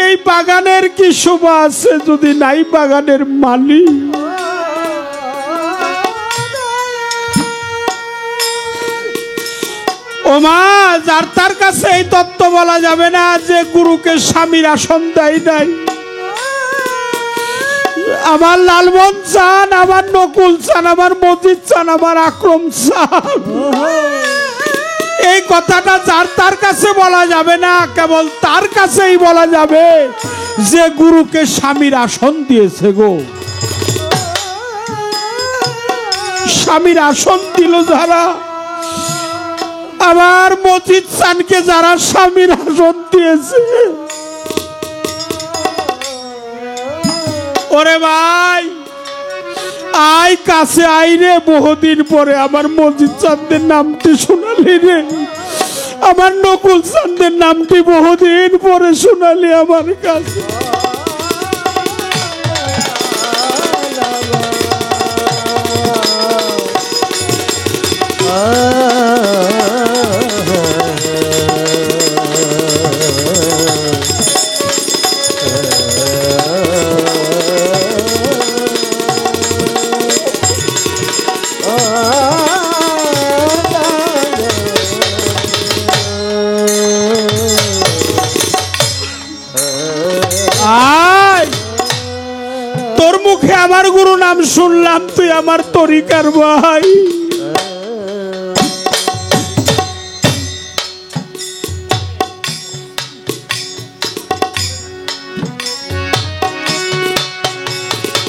এই বাগানের কি শোভা আছে যদি নাই বাগানের মালি? ওমা, যার তার কাছে এই তত্ত্ব বলা যাবে না যে গুরুকে স্বামীর আসন দেয় নাই। আমার লালমন চান, আমার নকুল চান, আমার মজিদ চান, আমার আকরম চান, এই কথাটা যার তার কাছে বলা যাবে না, কেবল তার কাছেই বলা যাবে যে গুরুকে স্বামীর আসন দিয়েছে গো। স্বামীর আসন দিল যারা, আমার মজিদ চানকে যারা স্বামীর আসন দিয়েছে, ওরে ভাই আয় কাছে আই রে, বহুদিন পরে আমার মজিদ চাঁদের নামটি শোনালি রে, আমার নকুল চাঁদের নামটি বহুদিন পরে শোনালি আমার কাছে। তোর মুখে আমার গুরু নাম শুনলাম, তুই আমার তরিকার ভাই।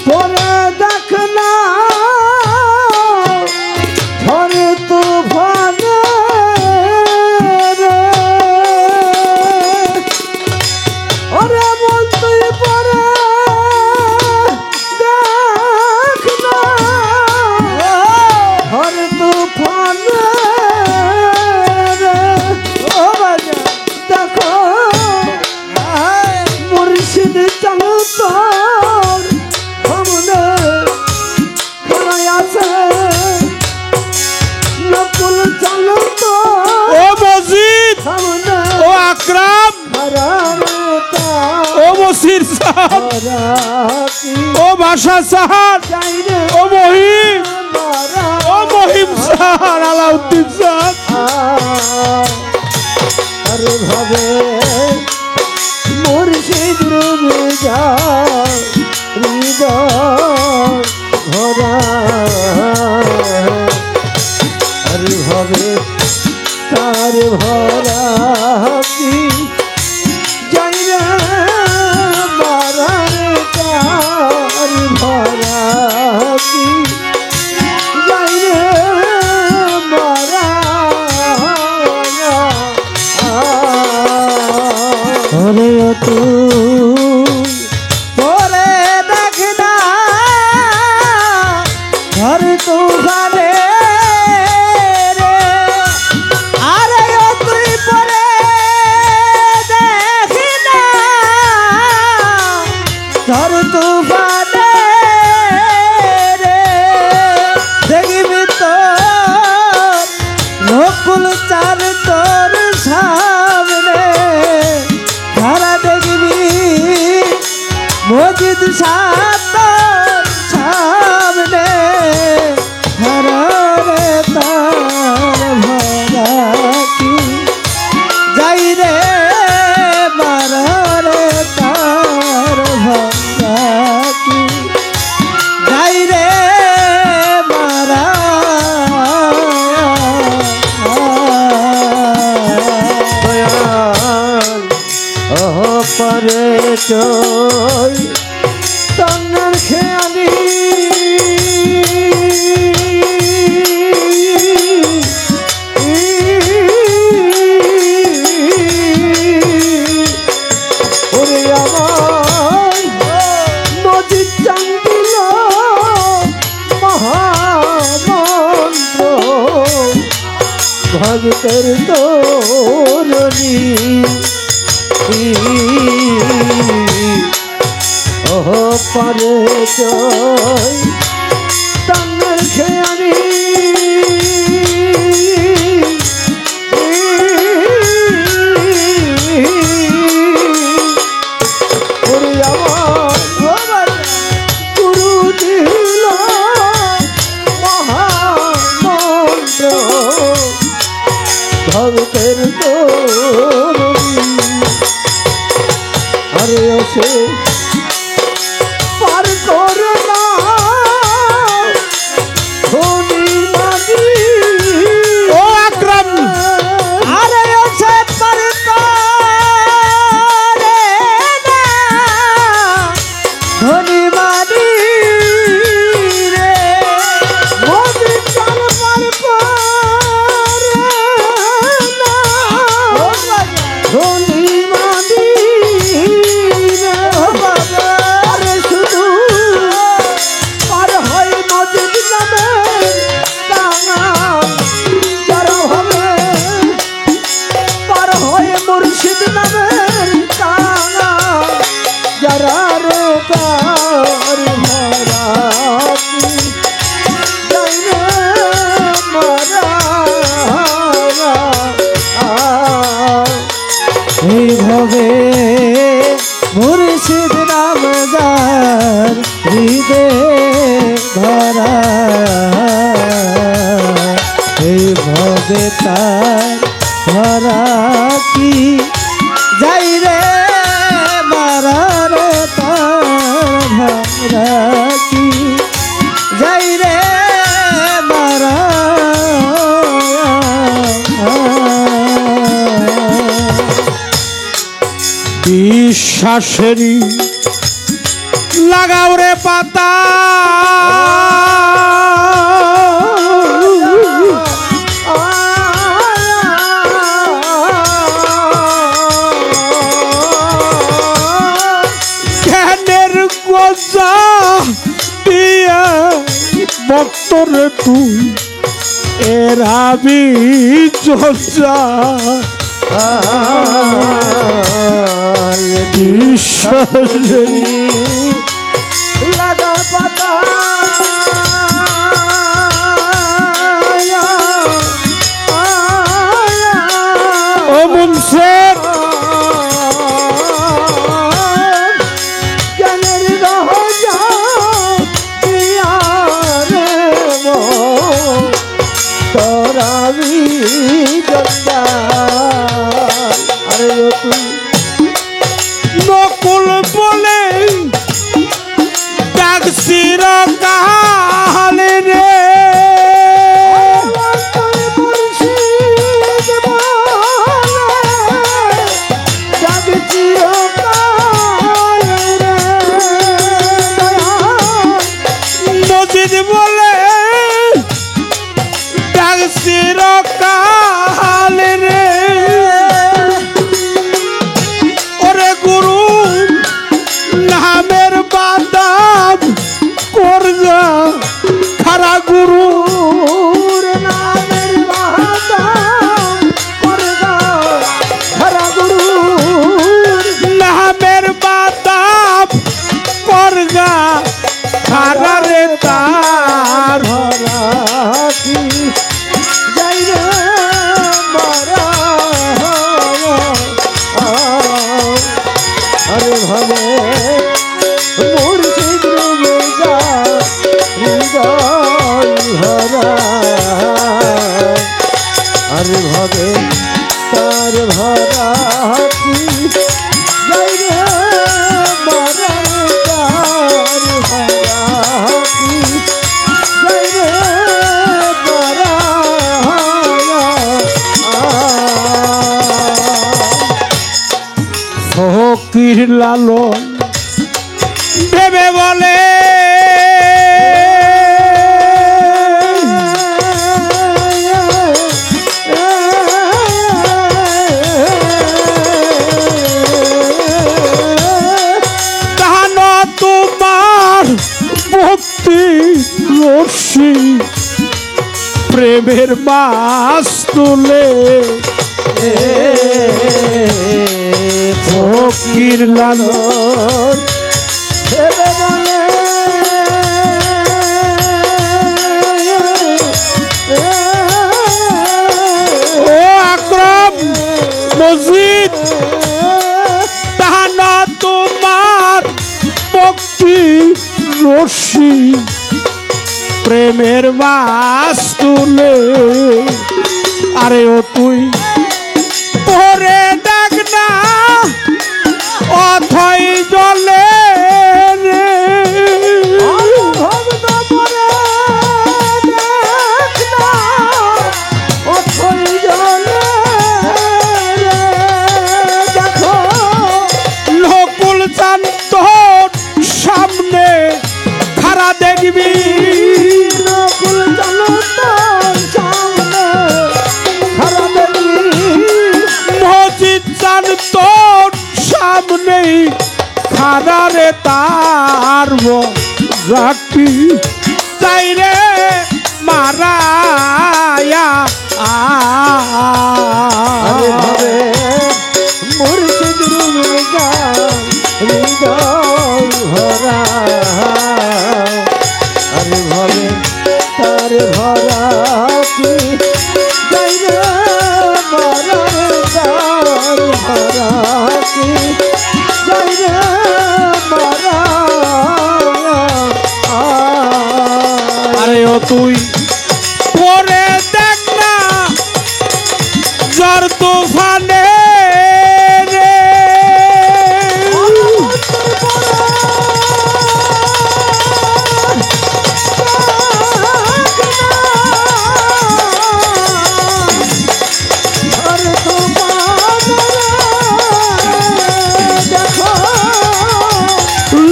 পরে দেখ না ধরে তো ভানে রে, ওরে মন তুই পরে দেখ না ধরে তো ভানে রে, ও বাজা দেখো মুর্শিদ চলো তোর সামনে খড়াই আছে, নকুল চলো তো ও মজিদ, সামনে ও আকরাম, ও মসির সাহেব, ও বাসা সাহার, ও মহিম, ও মহিম সাহার, আলাউদ্দিন সাহাব, আর ভাবে মুর্শিদ রূপে যাও হৃদয় ভরা আর ভাবে তার ভরা কি যাই রে মারার তার ভরা কি যাই রে মারা ওরে তুই পরে দেখ না ঘর তুফানে রে আরে ও তুই পরে দেখ না ঘর তুফানে রে দেখবি তোর নকুল চার তোর সামনে ধারা দেখবি মজিদ সাত সামনে ধারা রে তার ভরা কি যাই রে মারা রে তার ভরা কি যাই রে মারা দয়াল ওহ পরে চই তন্নের খেয়ালি ওরে আমার মজিদ চান্দিল মহামন্ত্র ভক্তের তোরণী ওহ পরে চই তন্নের খেয়ালি ওরে আমার গুরু দিল মহামন্ত্র ভক্তের তোরণী আরে ওসে পার করে না ধনী মাঝি ও আকরাম আরে ওসে পার করে না ধনী মাঝি রে মোদি চাল পার করে না ধনী মাঝি রে আরে শুধু পার হয় মজিদ নামে ডাঙা যারা হবে পার হয় মুর্শিদ নামে ডাঙা যারা রে তার ভরা কি যাই রে মারা এইভাবে মুর্শিদ নাম যার হৃদয় ধরা এইভাবে তার ধরা কি যাই রে মারা রে তার ধরা কি যাই রে মারা বিশ্বাসেরই লাগাও রে পাতা জ্ঞানের গোজা দিয়া বক্তরে তুই এর আবি চর্চা বিশ্বাসেরই লাগা পাতা ও মুনসের জ্ঞানের রহস্য দিয়া রে তোরা বি জঞ্জাল ভাবে মুর্শিদ রুজা হৃদয় ভরা আরে ভাবে তার ভরা কি যাই রে মারা তার ভরা কি যাই রে মারা ফকির লালন ভেবে বলে দান তোমার ভক্তি রশ্মি প্রেমের মাছ তুলে ফকির লালন ভেবে বলে ও আকরাম মসজিদ তাহানা তোমার ভক্তি রশ্মি প্রেমের মাছ তুলে আরে ও তুই পরে দেখ না অথই জলে রে ভক্ত পরে দেখ না অথই জলে দেখো নকুল চান তোর সামনে খারা দেখবি নকুল জানো তোর সামনে খারাপ মসজিদ চান তোর সামনেই খারা রে তার রাখি চাই রে মারায়া আরে ভাবে মুর্শিদ রুজা হৃদয় ভরা আরে ভাবে তার ভরা কি যাই রে মারা তার ভরা কি যাই রে মারা আরে ও তুই পরে দেখ না জ্বর তুফানে রে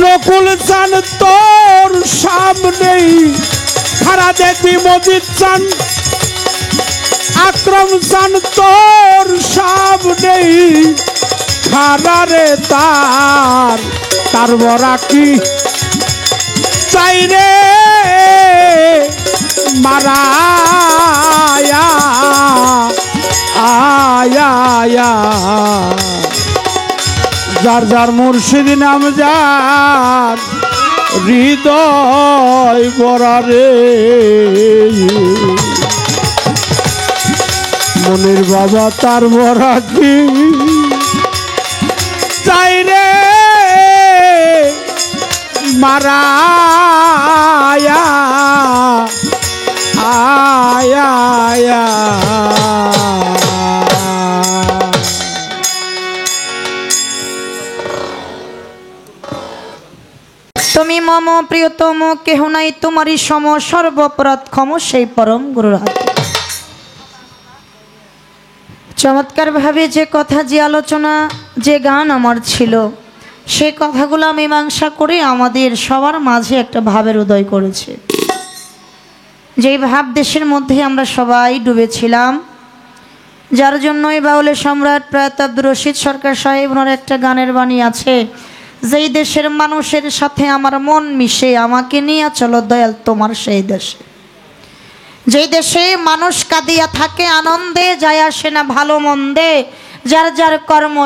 নকুল চান তোর সামনেই খারা দেখবি মজিদ চান আক্রম চান তোর সামনেই খারা রে তার বরা কি চাই রে মারায়া আয়া যার যার মুর্শিদ নাম যার হৃদয় বরা রে মনের বাবা তার বরা কি চাই রে মারায়া আয়া তুমি মম প্রিয়তম কেহ নাই তোমারই সম সর্বপরাধ ক্ষম সেই পরম গুরুর হাতে। চমৎকার ভাবে যে কথা, যে আলোচনা, যে গান আমার ছিল, সেই কথাগুলো মীমাংসা করে আমাদের সবার মাঝে একটা ভাবের উদয় করেছে। যেই ভাব দেশের মধ্যে আমরা সবাই ডুবেছিলাম, যার জন্যই বাউলের সম্রাট প্রয়াত আব্দুর রশিদ সরকার সাহেব ওনার একটা গানের বাণী আছে, যেই দেশের মানুষের সাথে আমার মন মিশে আমাকে নিয়ে চলো দয়াল তোমার সেই দেশে। যেই দেশে মানুষ কাঁদিয়া থাকে আনন্দে, যায় আসে না ভালো মন্দে, যার যার কর্ম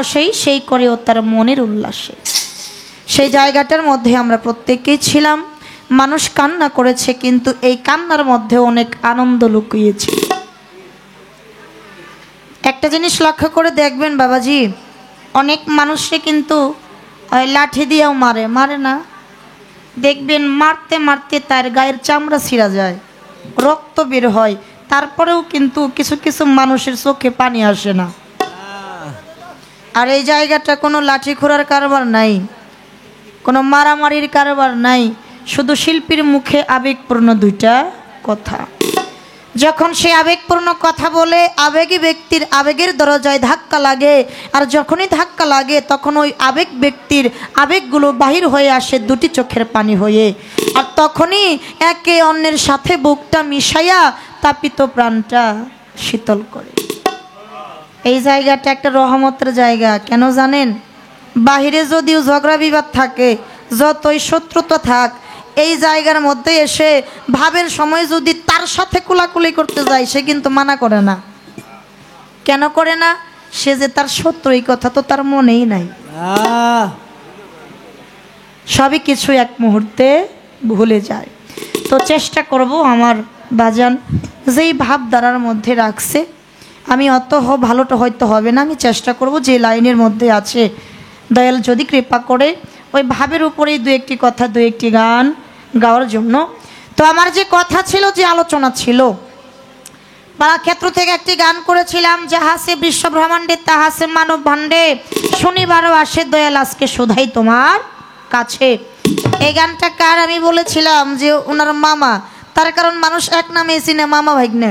সেই করেও তার মনের উল্লাসে। সেই জায়গাটার মধ্যে আমরা প্রত্যেকেই ছিলাম। মানুষ কান্না করেছে, কিন্তু এই কান্নার মধ্যে অনেক আনন্দ লুকিয়েছে। একটা জিনিস লক্ষ্য করে দেখবেন বাবাজি, অনেক মানুষে কিন্তু ওই লাঠি দিয়েও মারে, মারে না? দেখবেন মারতে মারতে তার গায়ের চামড়া ছিঁড়া যায়, রক্ত বের হয়, তারপরেও কিন্তু কিছু কিছু মানুষের চোখে পানি আসে না। আর এই জায়গাটা কোনো লাঠি খোঁড়ার কারবার নাই, কোনো মারামারির কারবার নাই, শুধু শিল্পীর মুখে আবেগপূর্ণ দুইটা কথা। যখন সে আবেগপূর্ণ কথা বলে আবেগী ব্যক্তির আবেগের দরজায় ধাক্কা লাগে, আর যখনই ধাক্কা লাগে তখন ওই আবেগ ব্যক্তির আবেগগুলো বাহির হয়ে আসে দুটি চোখের পানি হয়ে, আর তখনই একে অন্যের সাথে বুকটা মিশাইয়া তাপিত প্রাণটা শীতল করে। এই জায়গাটা একটা রহমতের জায়গা। কেন জানেন? বাহিরে যদিও ঝগড়া বিবাদ থাকে, যতই শত্রুতা থাক, এই জায়গার মধ্যে এসে ভাবের সময় যদি তার সাথে কোলাকুলি করতে যায়, সে কিন্তু মানা করে না। কেন করে না? সে যে তার শত্রু, এই কথা তো তার মনেই নাই। সবই কিছু এক মুহূর্তে ভুলে যায়। তো চেষ্টা করব আমার বাজান যেই ভাবধারার মধ্যে রাখছে, আমি অত ভালোটা হয়তো হবে না, আমি চেষ্টা করব যে লাইনের মধ্যে আছে, দয়াল যদি কৃপা করে ওই ভাবের উপরেই দু একটি কথা, দু একটি গান গাওয়ার জন্য। তো আমার যে কথা ছিল, যে আলোচনা ছিল, পালাক্ষেত্র থেকে একটি গান করেছিলাম, যাহাসে বিশ্ব ব্রহ্মাণ্ডে তাহাসে মানব ভাণ্ডে, শনিবারও আসে দয়াল আজকে শুধাই তোমার কাছে। এই গানটা কার আমি বলেছিলাম যে ওনার মামা, তার কারণ মানুষ এক নামে চিনে, মামা ভাগ্নে।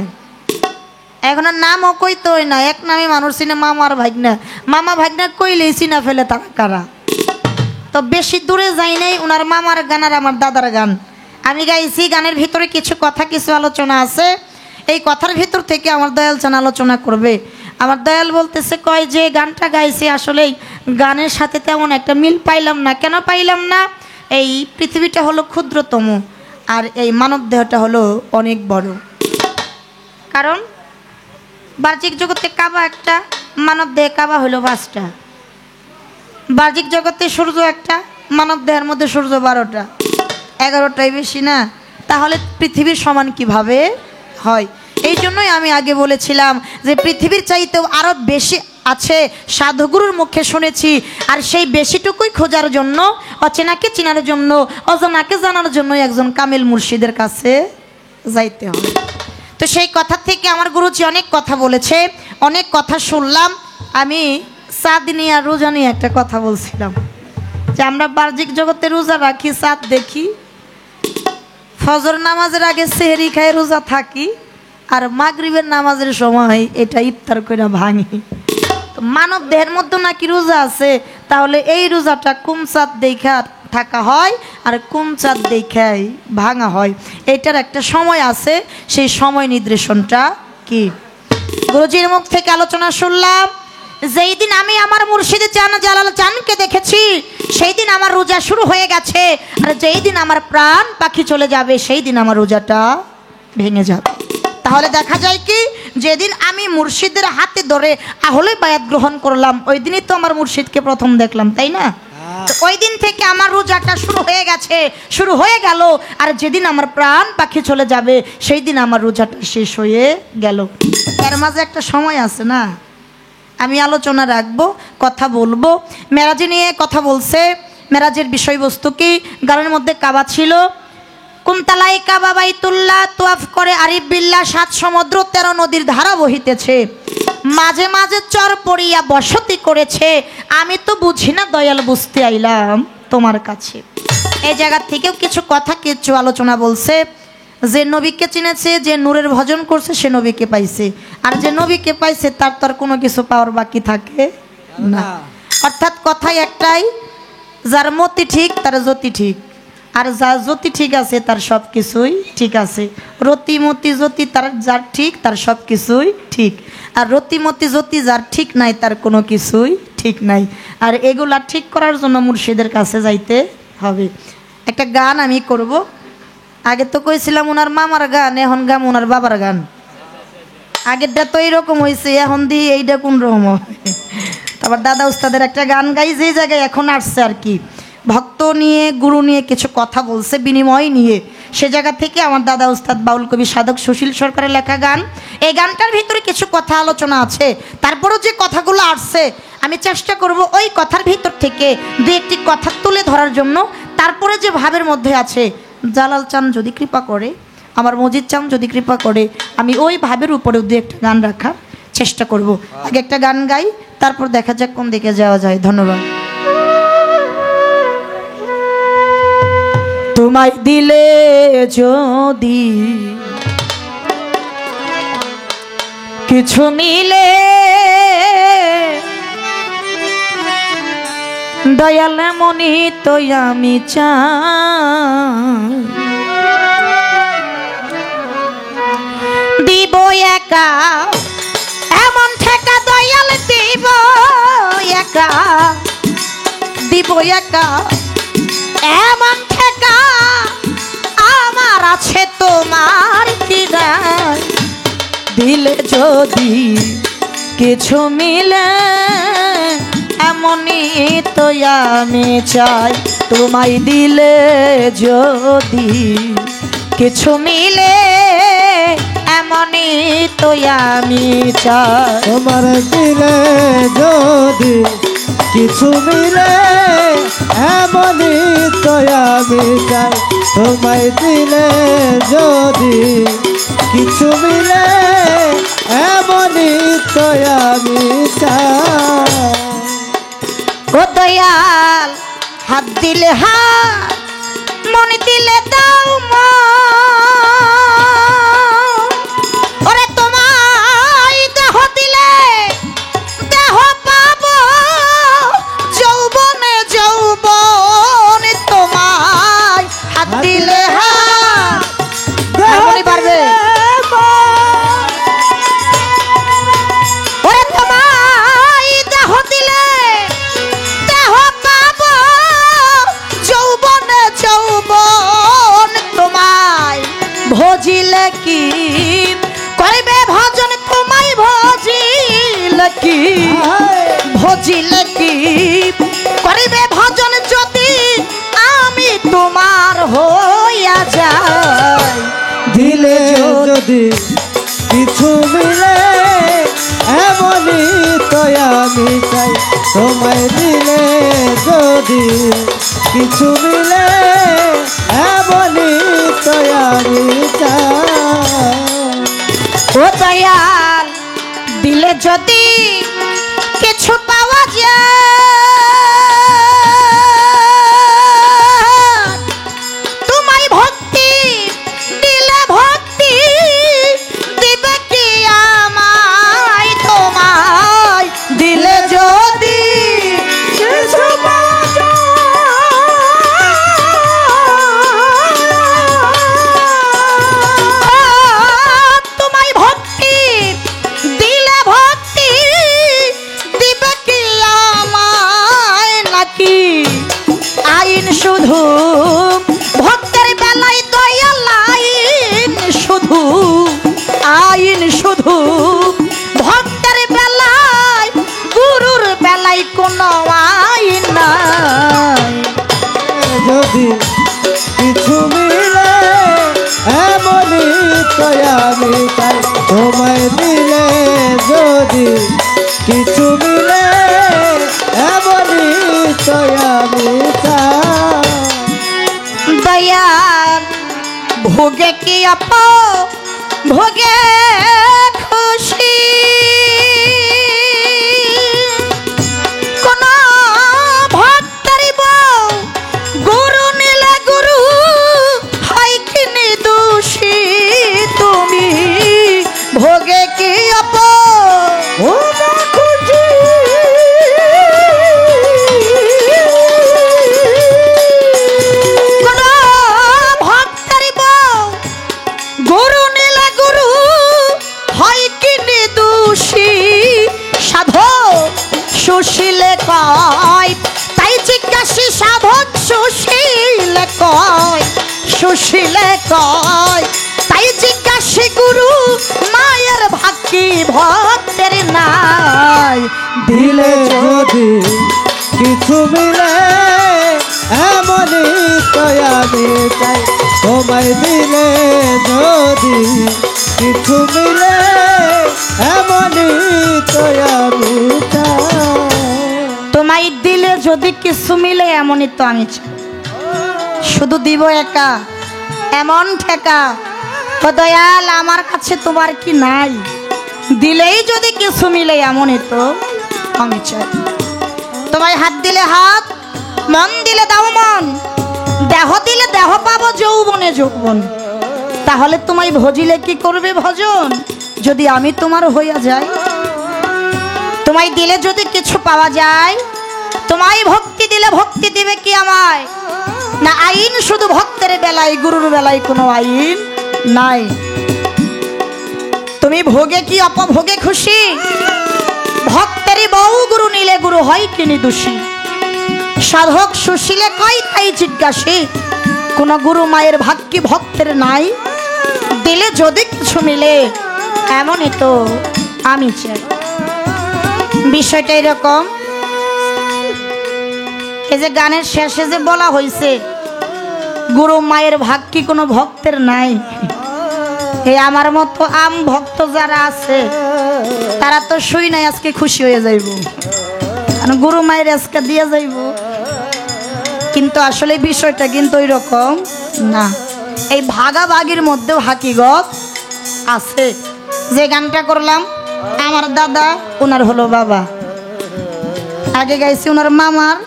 এখন আর নামও কইতোই না, এক নামে মানুষ চিনে মামা আর ভাগ্না। মামা ভাগ্না কইলেই চিনা ফেলে তারা কারা। তো বেশি দূরে যাই নাই, ওনার মামার গান আর আমার দাদার গান আমি গাইছি। গানের ভিতরে কিছু কথা, কিছু আলোচনা আছে, এই কথার ভিতর থেকে আমার দয়াল চান আলোচনা করবে। আমার দয়াল বলতেছে, কয় যে গানটা গাইছি আসলেই গানের সাথে তেমন একটা মিল পাইলাম না। কেন পাইলাম না? এই পৃথিবীটা হলো ক্ষুদ্রতম, আর এই মানব দেহটা হলো অনেক বড়। কারণ বাহ্যিক জগতে কাবা একটা, মানব দেহে কাবা হলো 5টা। বাহ্যিক জগতে সূর্য একটা, মানব দেহের মধ্যে সূর্য 12টা, 11টাই বেশি না? তাহলে পৃথিবীর সমান কিভাবে হয়? এই জন্যই আমি আগে বলেছিলাম যে পৃথিবীর চাইতেও আরও বেশি আছে, সাধুগুরুর মুখে শুনেছি। আর সেই বেশিটুকুই খোঁজার জন্য, অচেনাকে চিনার জন্য, অজানাকে জানার জন্য একজন কামিল মুর্শিদের কাছে যাইতে হবে। তো সেই কথা থেকে আমার গুরুজি অনেক কথা বলেছে, অনেক কথা শুনলাম। আমি চাঁদ নিয়ে আর রোজা নিয়ে একটা কথা বলছিলাম, যে আমরা বাহ্যিক জগতে রোজা রাখি, চাঁদ দেখি, ফজর নামাজের আগে সেহরি খাই রোজা থাকি, আর মাগরিবের নামাজের সময় এটা ইফতার করে ভাঙি। তো মানব দেহের মধ্যে নাকি রোজা আছে, তাহলে এই রোজাটা কোন চাঁদ দেখা থাকা হয় আর কোন চাঁদ দেখাই ভাঙা হয়, এটার একটা সময় আছে। সেই সময় নির্দেশনটা কি? গুরুজির মুখ থেকে আলোচনা শুনলাম, যেই দিন আমি আমার মুর্শিদে জালাল চানকে দেখেছি, সেই দিন আমার রোজা শুরু হয়ে গেছে। আর যেই দিন আমার প্রাণ পাখি চলে যাবে, সেই দিন আমার রোজাটা ভেঙে যাবে। তাহলে দেখা যায় কি, যেদিন আমি মুর্শিদের হাতে ধরে আহলে বায়াত গ্রহণ করলাম, ওই দিনই তো আমার মুর্শিদকে প্রথম দেখলাম, তাই না? ওই দিন থেকে আমার রোজাটা শুরু হয়ে গেছে, শুরু হয়ে গেল। আর যেদিন আমার প্রাণ পাখি চলে যাবে, সেই দিন আমার রোজাটা শেষ হয়ে গেল। এর মাঝে একটা সময় আছে না? আমি আলোচনা রাখবো, কথা বলবো। মেরাজ নিয়ে কথা বলছে, মেরাজের বিষয়বস্তু কি? গানের মধ্যে কাবা ছিল, কুমতালাই কাবা বাইতুল্লাহ, তোয়াফ করে আরিফ বিল্লাহ, 7 সমুদ্র 13 নদীর ধারা বহিতেছে, মাঝে মাঝে চর পড়িয়া বসতি করেছে, আমি তো বুঝি না দয়াল, বুঝতে আইলাম তোমার কাছে। এই জায়গা থেকেও কিছু কথা, কিছু আলোচনা বলছে। যে নবীকে চিনেছে, যে নূরের ভজন করছে, সে নবীকে পাইছে। আর যে নবীকে পাইছে, তার তো আর কোনো কিছু পাওয়ার বাকি থাকে না। অর্থাৎ কথাই একটাই, যার মতি ঠিক তার জ্যোতি ঠিক, আর যার জ্যোতি ঠিক আছে তার সব কিছুই ঠিক আছে। রতিমতি জ্যোতি তার যার ঠিক, তার সব কিছুই ঠিক। আর রতিমতি জ্যোতি যার ঠিক নাই, তার কোনো কিছুই ঠিক নাই। আর এগুলা ঠিক করার জন্য মুর্শিদের কাছে যাইতে হবে। একটা গান আমি করব। আগে তো কইছিলাম ওনার মামার গান, এখন গাম ওনার বাবার গান। আগেরটা তো এইরকম হয়েছে, এখন দিয়ে এইটা কোন রকম হয়। তারপর দাদা উস্তাদের একটা গান গাই, যে জায়গায় এখন আসছে আর কি, ভক্ত নিয়ে, গুরু নিয়ে কিছু কথা বলছে, বিনিময় নিয়ে। সে জায়গা থেকে আমার দাদা উস্তাদ বাউল কবি সাধক সুশীল সরকারের লেখা গান, এই গানটার ভিতরে কিছু কথা আলোচনা আছে। তারপরও যে কথাগুলো আসছে আমি চেষ্টা করব ওই কথার ভিতর থেকে দু একটি কথা তুলে ধরার জন্য। তারপরে যে ভাবের মধ্যে আছে, জালাল চান যদি কৃপা করে, আমার মজিদ চান যদি কৃপা করে, আমি ওই ভাবের উপরেও দু একটা গান রাখার চেষ্টা করব। আগে একটা গান গাই, তারপর দেখা যাক কোন দিকে যাওয়া যায়। ধন্যবাদ। তোমায় দিলে যদি কিছু মিলে, দয়াল মনি তো আমি চাই, দিব একা এমন ঠেকা, দয়াল দিব একা, দিব একা এমন ঠেকা, আমার আছে তোমার কি দায়, দিলে যদি কিছু মিলে, এমনই তো আমি চাই, তোমায় দিলে যদি কিছু মিলে, এমনই তো আমি চাই, তোমার দিলে যদি কিছু মিলে, এমনই তো আমি চাই, তোমায় দিলে যদি কিছু মিলে, এমনই তো আমি চাই। ও দয়াল হাত দিলে হাত, মন দিলে দাও মন, ওরে তোমায় দেহ দিলে দেহ পাবো, যৌবনে যৌবন, তোমায় হাত দিলে হাত, মনে পারবে, ওরে তোমায় দেহ দিলে দেহ পাবো, যৌবনে যৌবন, তোমায় ভজিলে কি করবে ভজন, তোমায় ভজিলে কি, ভজিলে কি করবে ভজন, যদি আমি তোমার হইয়া যাই, দিলে যদি কিছু মিলে, এমনই তো আমি চাই, তোমায় দিলে যদি কিছু মিলে, এমনই তো আমি চাই। ও দয়াল দিলে যদি কিছু পাওয়া যায়, তোমায় ভক্তি দিলে ভক্তি দিবে কি আমায়, তোমায় দিলে যদি কিছু পাওয়া যায়, তোমায় ভক্তি দিলে ভক্তি দিবে কি আমায়, নাকি আইন শুধু ভক্তের বেলায়, দয়াল আইন শুধু, আইন শুধু ভক্তের বেলায়, গুরুর বেলায় কোনো আইন নাই, যদি কিছু মিলে, এমনই তো আমি চাই, তোমায় দিলে যদি কিছু মিলে, এমনই তো আমি চাই। দয়াল ভোগে কি আপ ভোগে খুশি, কোন ভক্তের বউ গুরু নিলে গুরু হয় কি দোষী, তুমি ভোগে কি আপ ভোগে খুশি, কোন ভক্তের বউ গুরু নিলে গুরু হয় কি দোষী, সাধক সুশীলে কয়, তাই জিজ্ঞাসি সাধক সুশীলে কয়, সুশীলে কয়, তাই জিজ্ঞাসি গুরু মায়ের ভাগ্যি ভক্তের নাই, দিলে যদি কিছু মিলে, এমনই তো আমি চাই, তোমায় দিলে যদি কিছু মিলে এমনই তো আমি চাই। তোমায় দিলে যদি কিছু মিলে এমনই তো আমি চাই। শুধু দিব একা এমন ঠেকা, ও দয়াল আমার কাছে তোমার কি নাই? দিলেই যদি কিছু মিলে এমনই তো আমি চাই। তোমায় হাত দিলে হাত, মন দিলে দাও মন, দেহ দিলে দেহ পাবো যৌবনে যৌবন। তাহলে তোমায় ভজিলে কি করবে ভজন, যদি আমি তোমার হইয়া যাই? তোমায় দিলে যদি কিছু পাওয়া যায়, তোমায় ভক্তি দিলে ভক্তি দিবে কি আমায়? না আইন শুধু ভক্তের বেলায়, গুরুর বেলায় কোনো আইন নাই। তুমি ভোগে কি অপভোগে খুশি? ভক্তেরই বউ গুরু নিলে গুরু হয় কিনি দোষী। সাধক সুশীলে কই তাই জিজ্ঞাসী, কোন গুরু মায়ের ভাগ কি ভক্তের নাই? দিলে যদি কিছু মিলে এমনই তো আমি চাই। বিষয়টা এরকম, এই যে গানের শেষে যে বলা হয়েছে গুরু মায়ের ভাগ কি কোনো ভক্তের নাই, এই আমার মতো আম ভক্ত যারা আছে তারা তো শুই নাই আজকে খুশি হয়ে যাইব, গুরু মায়ের আজকে দিয়ে যাইব। কিন্তু আসলে বিষয়টা কিন্তু ওই রকম না। এই ভাগাভাগির মধ্যেও হাকিগত আছে। যে গানটা করলাম আমার দাদা, ওনার হলো বাবা। আগে গাইছি ওনার মামার,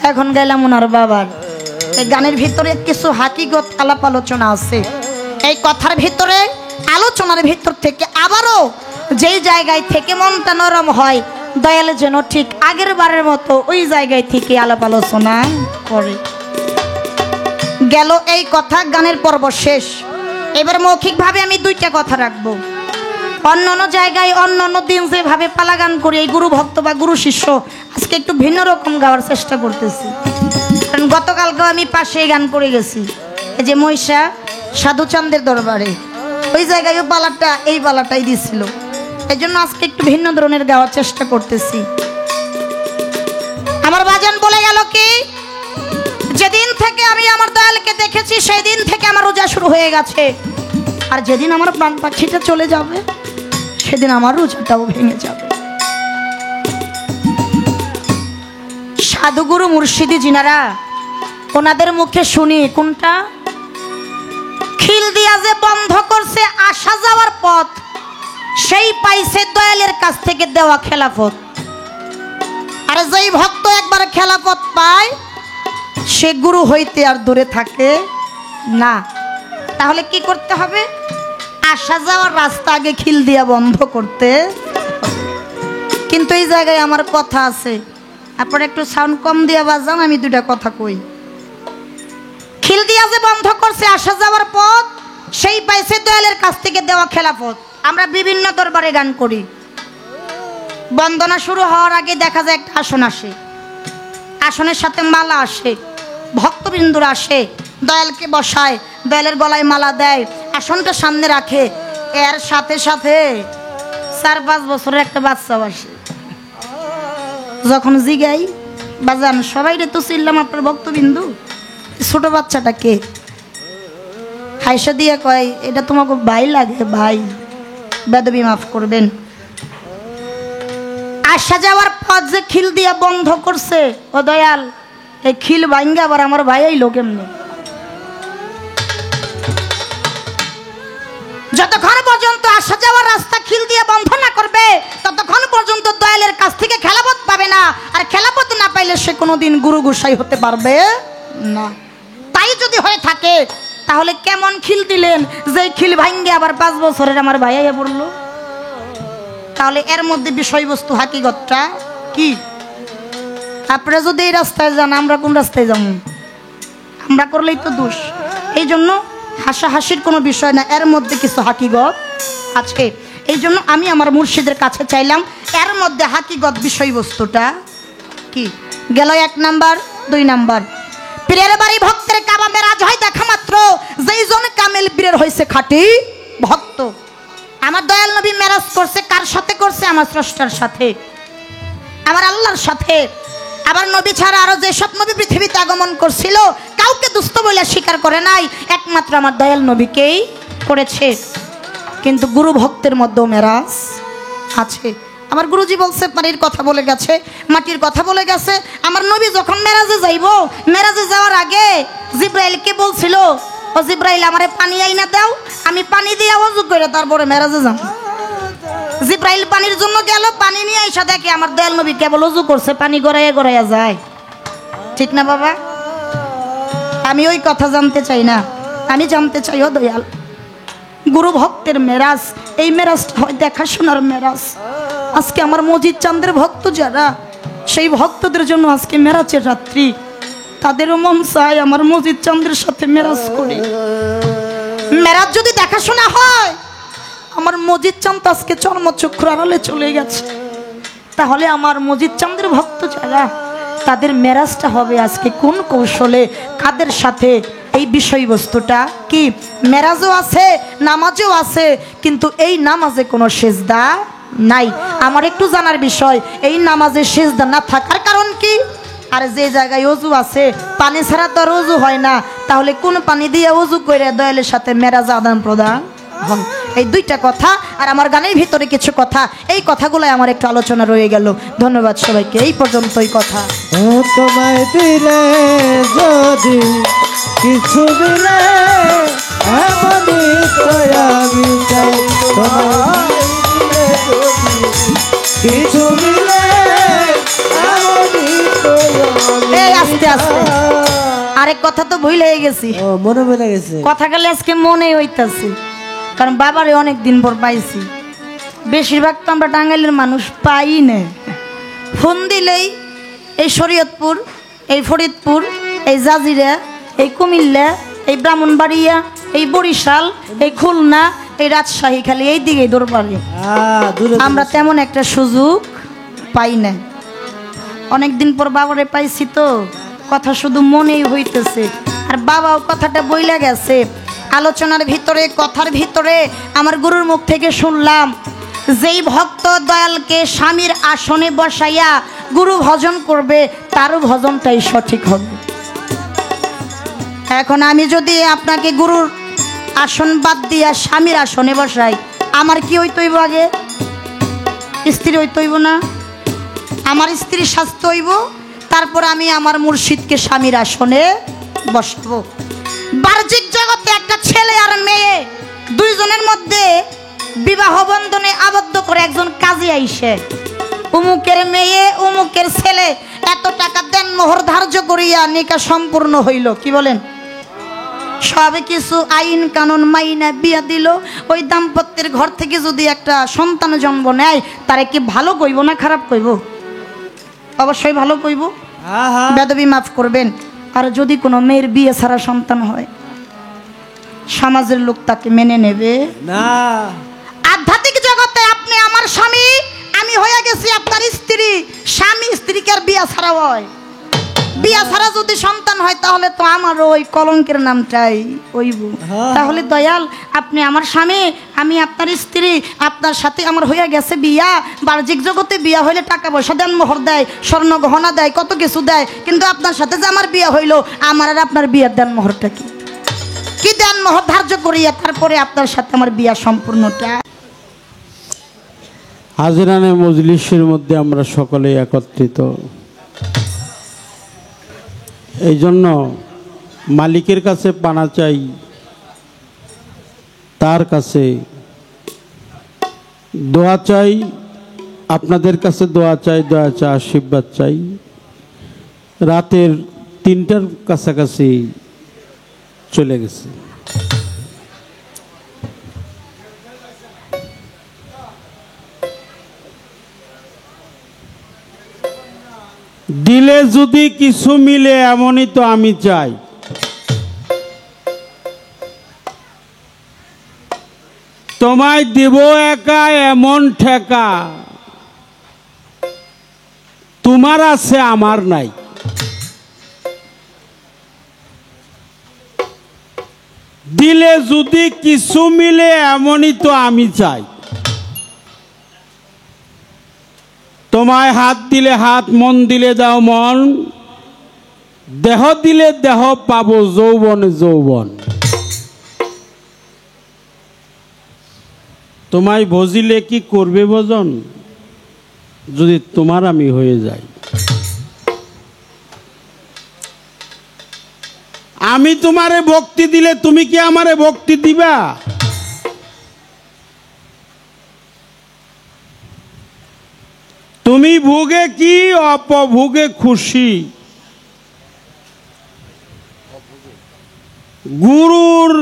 এখন গাইলাম ওনার বাবার। এই গানের ভিতরে কিছু হাকিগত আলাপ আলোচনা আছে। এই কথার ভিতরে আলোচনার ভিতর থেকে আবারও যেই জায়গায় থেকে মনটা নরম হয়, দয়াল যেন ঠিক আগের বারের মতো ওই জায়গায় থেকে আলাপ আলোচনা করে। গেল এই কথা, গানের পর্ব শেষ। এবার মৌখিকভাবে আমি দুইটা কথা রাখবো। অন্যান্য জায়গায় অন্যান্য দিন যেভাবে পালা গান করি, এই গুরু ভক্ত বা গুরু শিষ্য আজকে একটু ভিন্ন রকম গাওয়ার চেষ্টা করতেছি। কারণ গতকালকেও আমি পাশে গান করে গেছি, এই যে মহিষা সাধুচান্দের দরবারে, ওই জায়গায় পালাটা এই পালাটাই দিছিল। এই জন্য আজকে একটু ভিন্ন ধরনের গাওয়ার চেষ্টা করতেছি। আমার বাজান বলে গেল কি, যেদিন থেকে আমি আমার দয়ালকে দেখেছি সেই দিন থেকে আমার রোজা শুরু হয়ে গেছে, আর যেদিন আমার প্রাণ পাখিটা চলে যাবে সেদিন আমার রোজাটাও ভেঙে যাবে। সাধুগুরু মুর্শিদি জিনারা, ওনাদের মুখে শুনি কোনটা, খিল দিয়া যে বন্ধ করছে আসা যাওয়ার পথ, সেই পাইছে দয়ালের কাছ থেকে দেওয়া খেলাফত। আর যেই ভক্ত একবার খেলাফত পায় সে গুরু হইতে আর দূরে থাকে না। তাহলে কি করতে হবে? আসা যাওয়ার রাস্তা আগে খিল দিয়া বন্ধ করতে। কিন্তু এই জায়গায় আমার কথা আছে, আপনারা একটু সাউন্ড কম দিয়া বাজান, আমি দুটা কথা কই। খিল দিয়া যে বন্ধ করছে আসা যাওয়ার পথ, সেই পাইছে দয়ালের কাছ থেকে দেওয়া খেলাফত। আমরা বিভিন্ন দরবারে গান করি, বন্দনা শুরু হওয়ার আগে দেখা যায় একটা আসন আসে, আসনের সাথে মালা আসে, ভক্তবৃন্দুরা আসে, দয়ালকে বসায়, দয়ালের গলায় মালা দেয়, আসনটা সামনে রাখে। এর সাথে সাথে 4-5 বছরের একটা বাচ্চা আসে। যখন জিগাই বাজান সবাই রে তো চিনলাম আপনার ভক্তবিন্দু, ছোট বাচ্চাটা কে? হাইসা দিয়ে কয়, এটা তোমাকে ভাই লাগে। ভাই বেদবি মাফ করবেন। আসা যাওয়ার পথ যে খিল দিয়া বন্ধ করছে, ও দয়াল এই খিল ভাঙ্গে আবার আমার ভাই আইলো কেমনে? যতক্ষণ পর্যন্ত আসা যাওয়ার রাস্তা খিল দিয়ে বন্ধ না করবে ততক্ষণ পর্যন্ত দয়ালের কাছ থেকে খেলাপথ পাবে না। আর খেলাপথ না পাইলে সে কোনোদিন গুরু গোসাই হতে পারবে না। তাই যদি হয়ে থাকে তাহলে কেমন খিল দিলেন যে খিল ভাঙ্গে আবার 5 বছরের আমার ভাই আইয়া পড়লো? তাহলে এর মধ্যে বিষয়বস্তু হাকিগতটা কি? আপনারা যদি এই রাস্তায় যান, আমরা কোন রাস্তায় যাবো? আমরা করলেই তো দোষ। এই জন্য হাসাহাসির কোনো বিষয় না, এর মধ্যে কিছু হাকিগত আছে। এই জন্য আমি আমার মুর্শিদের কাছে চাইলাম এর মধ্যে হাকিগত বিষয়বস্তুটা কি। গেল 1 নাম্বার। 2 নাম্বার, পীরের বাড়ি ভক্তের কাবা মেরাজ হয় দেখা মাত্র, যেই জন কামেল পীরের হয়েছে খাঁটি ভক্ত। আমার দয়াল নবী মেরাজ করছে কার সাথে করছে? আমার স্রষ্টার সাথে, আমার আল্লাহর সাথে। আবার নবী ছাড়া আরো যেসব নবী পৃথিবীতে আগমন করছিল কাউকে দুস্থ বলে বলে স্বীকার করে নাই, একমাত্র আমার দয়াল নবীকেই করেছে। কিন্তু গুরু ভক্তের মধ্যেও মেরাজ আছে। আমার গুরুজি বলছে পানির কথা বলে গেছে, মাটির কথা বলে গেছে। আমার নবী যখন মেরাজে যাইব, মেরাজে যাওয়ার আগে জিব্রাইলকে বলছিল, ও জিব্রাইল আমারে পানি আইনা দাও, আমি পানি দিয়ে ওযু করে তারপরে মেরাজে যাব। জিব্রাইল পানির জন্য গেল, পানি নিয়ে আইসা দেখে আমার দয়াল নবী কেবল ওযু করছে, পানি গড়াইয়া গড়াইয়া যায়। ঠিক না বাবা? আমি ওই কথা জানতে চাই না, আমি জানতে চাই ও দয়াল গুরু ভক্তের মেরাজ, এই মেরাজটা হয় দেখাশোনার মেরাজ। আজকে আমার মজিদ চাঁদের ভক্ত যারা, সেই ভক্তদের জন্য আজকে মেরাজের রাত্রি। তাদেরও মন চায় আমার মজিদ চাঁদের সাথে মেরাজ করি। মেরাজ যদি দেখাশোনা হয়, আমার মজিদ চাঁদ আজকে চর্মচক্ষুর আড়ালে চলে গেছে, তাহলে আমার মজিদ চাঁদের ভক্ত যারা, তাদের মেরাজটা হবে আজকে কোন কৌশলে, কাদের সাথে। এই বিষয়বস্তুটা কি? মেরাজও আছে, নামাজও আছে, কিন্তু এই নামাজে কোনো সেজদা নাই। আমার একটু জানার বিষয়, এই নামাজে সেজদা না থাকার কারণ কি? আর যে জায়গায় ওযু আছে, পানি ছাড়া তো আর ওযু হয় না, তাহলে কোন পানি দিয়ে ওযু করে দয়ালের সাথে মেরাজ আদান প্রদান হয়? এই দুইটা কথা আর আমার গানের ভিতরে কিছু কথা, এই কথাগুলো আমার একটু আলোচনা রয়ে গেল। ধন্যবাদ সবাইকে, এই পর্যন্তই কথা। ও তোমায় দিলে যদি কিছু মিলে এমনই তো আমি চাই, তোমায় দিলে যদি কিছু মিলে এমনই তো আমি এই আস্তে আস্তে চাই। আরেক কথা তো ভুলে গেছি, ও মনে পড়ে গেছে। কথা গেলে আজকে মনে হইতাছে, কারণ বাবারে অনেক দিন পর পাইছি। বেশিরভাগ তো আমরা টাঙ্গাইলের মানুষ পাই না। ফোন দিলেই এই শরীয়তপুর, এই ফরিদপুর, এই জাজিরা, এই কুমিল্লা, এই ব্রাহ্মণবাড়িয়া, এই বরিশাল, এই খুলনা, এই রাজশাহী, খালি এই দিকেই দৌড় পারে। আমরা তেমন একটা সুযোগ পাই না। অনেক দিন পর বাবারে পাইছি তো কথা শুধু মনেই হইতেছে। আর বাবাও কথাটা বইলা গেছে আলোচনার ভিতরে, কথার ভিতরে আমার গুরুর মুখ থেকে শুনলাম, যেই ভক্ত দয়ালকে স্বামীর আসনে বসাইয়া গুরু ভজন করবে, তারও ভজনটাই সঠিক হবে। এখন আমি যদি আপনাকে গুরুর আসন বাদ দিয়া স্বামীর আসনে বসাই, আমার কি হইতইব? আগে স্ত্রী হইতইব না? আমার স্ত্রীর স্বাস্থ্য হইব, তারপর আমি আমার মুর্শিদকে স্বামীর আসনে বসাবো। বাহ্যিক জগতে একটা ছেলে আর মেয়ে দুইজনের মধ্যে বিবাহ বন্ধনে আবদ্ধ করে একজন কাজী আইসে, উমুকের মেয়ে উমুকের ছেলে এত টাকা দেন মোহর ধার্য করিয়া নিকা সম্পূর্ণ হইল। কি বলেন? সবে কিছু আইন কানুন মাইনা বিয়া দিল। ওই দাম্পত্যের ঘর থেকে যদি একটা সন্তান জন্ম নেয়, তারে কি ভালো কইব না খারাপ কইব? অবশ্যই ভালো কইব। বেদবি মাফ করবেন। আর যদি কোনো মেয়ের বিয়ে ছাড়া সন্তান হয়, সমাজের লোক তাকে মেনে নেবে না। আধ্যাত্মিক জগতে আপনি আমার স্বামী, আমি হয়ে গেছি আপনার স্ত্রী। স্বামী স্ত্রীকে আর বিয়া ছাড়া হয়? বিয়া ছাড়া যদি সন্তান হয়, তাহলে তো আমার ওই কলঙ্কের নামটাই হইব। তাহলে দয়াল আপনি আমার স্বামী, আমি আপনার স্ত্রী, আপনার সাথে আমার হয়ে গেছে বিয়া। বাহ্যিক জগতে বিয়া হইলে টাকা পয়সা দেন, মোহর দেয়, স্বর্ণ গহনা দেয়, কত কিছু দেয়, কিন্তু আপনার সাথে যে আমার বিয়া হইল, আমার আর আপনার বিয়ার দেন মোহরটা কি? কি দেন মোহর ধার্য করিয়া তারপরে আপনার সাথে আমার বিয়া সম্পূর্ণটা। হাজিরানে মজলিসের মধ্যে আমরা সকলে একত্রিত, এই জন্য মালিকের কাছে পানা চাই, তার কাছে দোয়া চাই, আপনাদের কাছে দোয়া চাই, দোয়া চাই, আশীর্বাদ চাই। রাতের 3টার কাছাকাছি চলে গেছে। দিলে যদি কিছু মিলে এমনই তো আমি চাই। তোমায় দেব একা এমন ঠেকা, তোমার আছে আমার নাই। দিলে যদি কিছু মিলে এমনই তো আমি চাই। তোমায় হাত দিলে হাত, মন দিলে দাও মন, দেহ দিলে দেহ পাবো, যৌবনে যৌবন। তোমায় ভজিলে কি করবে ভজন, যদি তোমার আমি হয়ে যাই? আমি তোমারে ভক্তি দিলে তুমি কি আমারে ভক্তি দিবা? তুমি ভোগে কি অপভোগে খুশি? গুরুর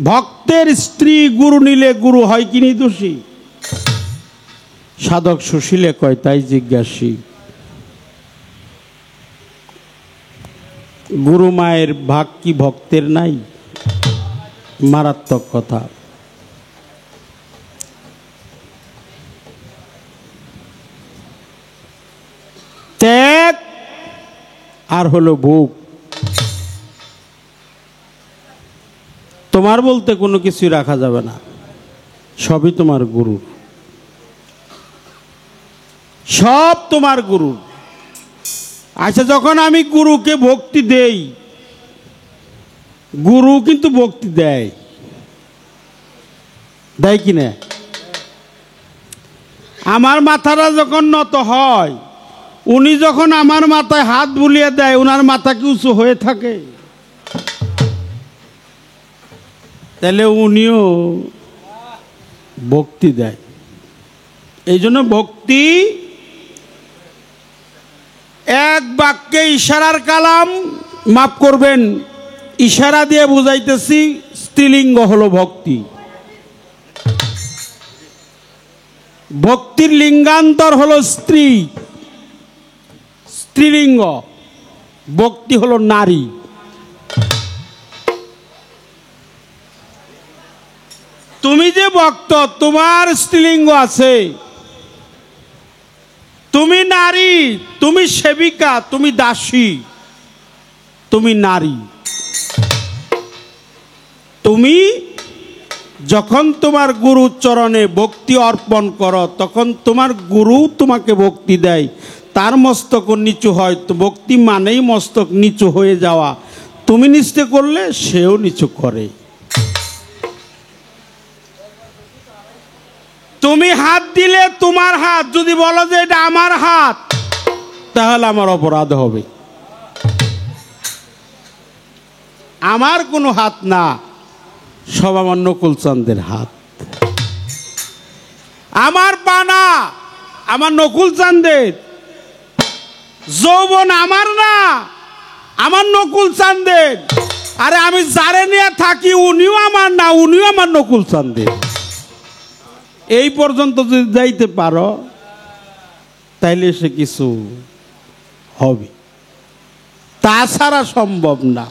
ভক্তের স্ত্রী গুরু নিলে গুরু হয় কি দোষী? সাধক সুশীলে কয় তাই জিজ্ঞাসী। গুরু মায়ের ভাগ কি ভক্তের নাই? মারাত্মক কথা। ত্যাগ আর হলো ভোগ। তোমার বলতে কোনো কিছুই রাখা যাবে না, সবই তোমার গুরুর, সব তোমার গুরুর। আচ্ছা, যখন আমি গুরুকে ভক্তি দেই, গুরু কিন্তু ভক্তি দেয়, দেয় কি না? আমার মাথাটা যখন নত হয়, উনি যখন আমার মাথায় হাত বুলিয়ে দেয়, উনার মাথা কি উঁচু হয়ে থাকে? তাহলে উনিও ভক্তি দেয়। এই জন্য ভক্তি এক বাক্যে ইশারার কালাম, মাফ করবেন, ইশারা দিয়ে বুঝাইতেছি, স্ত্রীলিঙ্গ হলো ভক্তি। ভক্তির লিঙ্গান্তর হলো স্ত্রী, স্ত্রীলিঙ্গ। ভক্তি হলো নারী। তুমি যে ভক্ত, তোমার স্ত্রীলিঙ্গ আছে, তুমি নারী, তুমি সেবিকা, তুমি দাসী, তুমি নারী। তুমি যখন তোমার গুরুর চরণে ভক্তি অর্পণ করো, তখন তোমার গুরু তোমাকে ভক্তি দেয়, তার মস্তক নিচু হয়। তো ভক্তি মানেই মস্তক নিচু হয়ে যাওয়া। তুমি নিচে করলে সেও নিচু করে। তুমি হাত দিলে তোমার হাত, যদি বলো যে এটা আমার হাত, তাহলে আমার অপরাধ হবে। আমার কোনো হাত না, সব আমার নকুল চাঁদের হাত। আমার পা না, আমার নকুল চাঁদের। যৌবন আমার না, আমার নকুল চাঁদের। আরে আমি যারে নিয়ে থাকি, উনিও আমার না, উনিও আমার নকুল চাঁদের। এই পর্যন্ত যদি যাইতে পারো, তাইলে সে কিছু হবে, তাছাড়া সম্ভব না।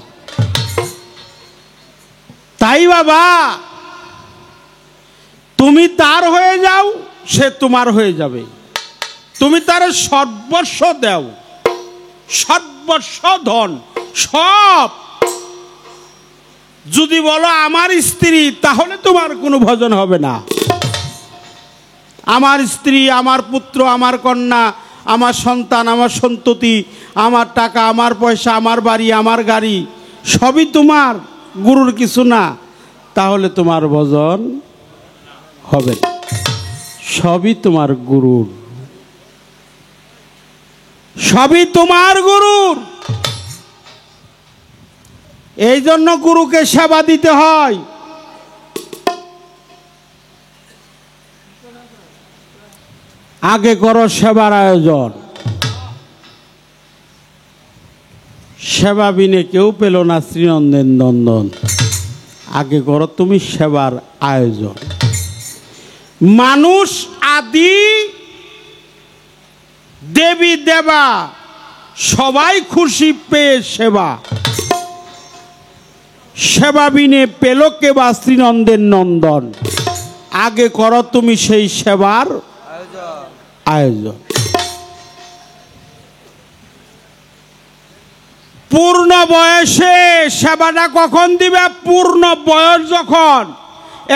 তাই বাবা, তুমি তার হয়ে যাও, সে তোমার হয়ে যাবে। তুমি তার সর্বস্ব দাও, সর্বস্ব ধন সব। যদি বলো আমার স্ত্রী, তাহলে তোমার কোনো ভজন হবে না। আমার স্ত্রী, আমার পুত্র, আমার কন্যা, আমার সন্তান, আমার সন্ততি, আমার টাকা, আমার পয়সা, আমার বাড়ি, আমার গাড়ি, সবই তোমার, গুরুর কিছু না, তাহলে তোমার ভজন হবে না। সবই তোমার গুরুর, সবই তোমার গুরুর। এই জন্য গুরুকে সেবা দিতে হয়। আগে করো সেবার আয়োজন। সেবা বিনে কেউ পেল না শ্রীনন্দন নন্দন। আগে করো তুমি সেবার আয়োজন। মানুষ আদি দেবী দেবা সবাই খুশি পেয়ে সেবা। সেবা বিনে পেল কে বা শ্রীনন্দের নন্দন। আগে করো তুমি সেই সেবার আয়োজন। পূর্ণ বয়সে সেবাটা কখন দিবে? পূর্ণ বয়স যখন।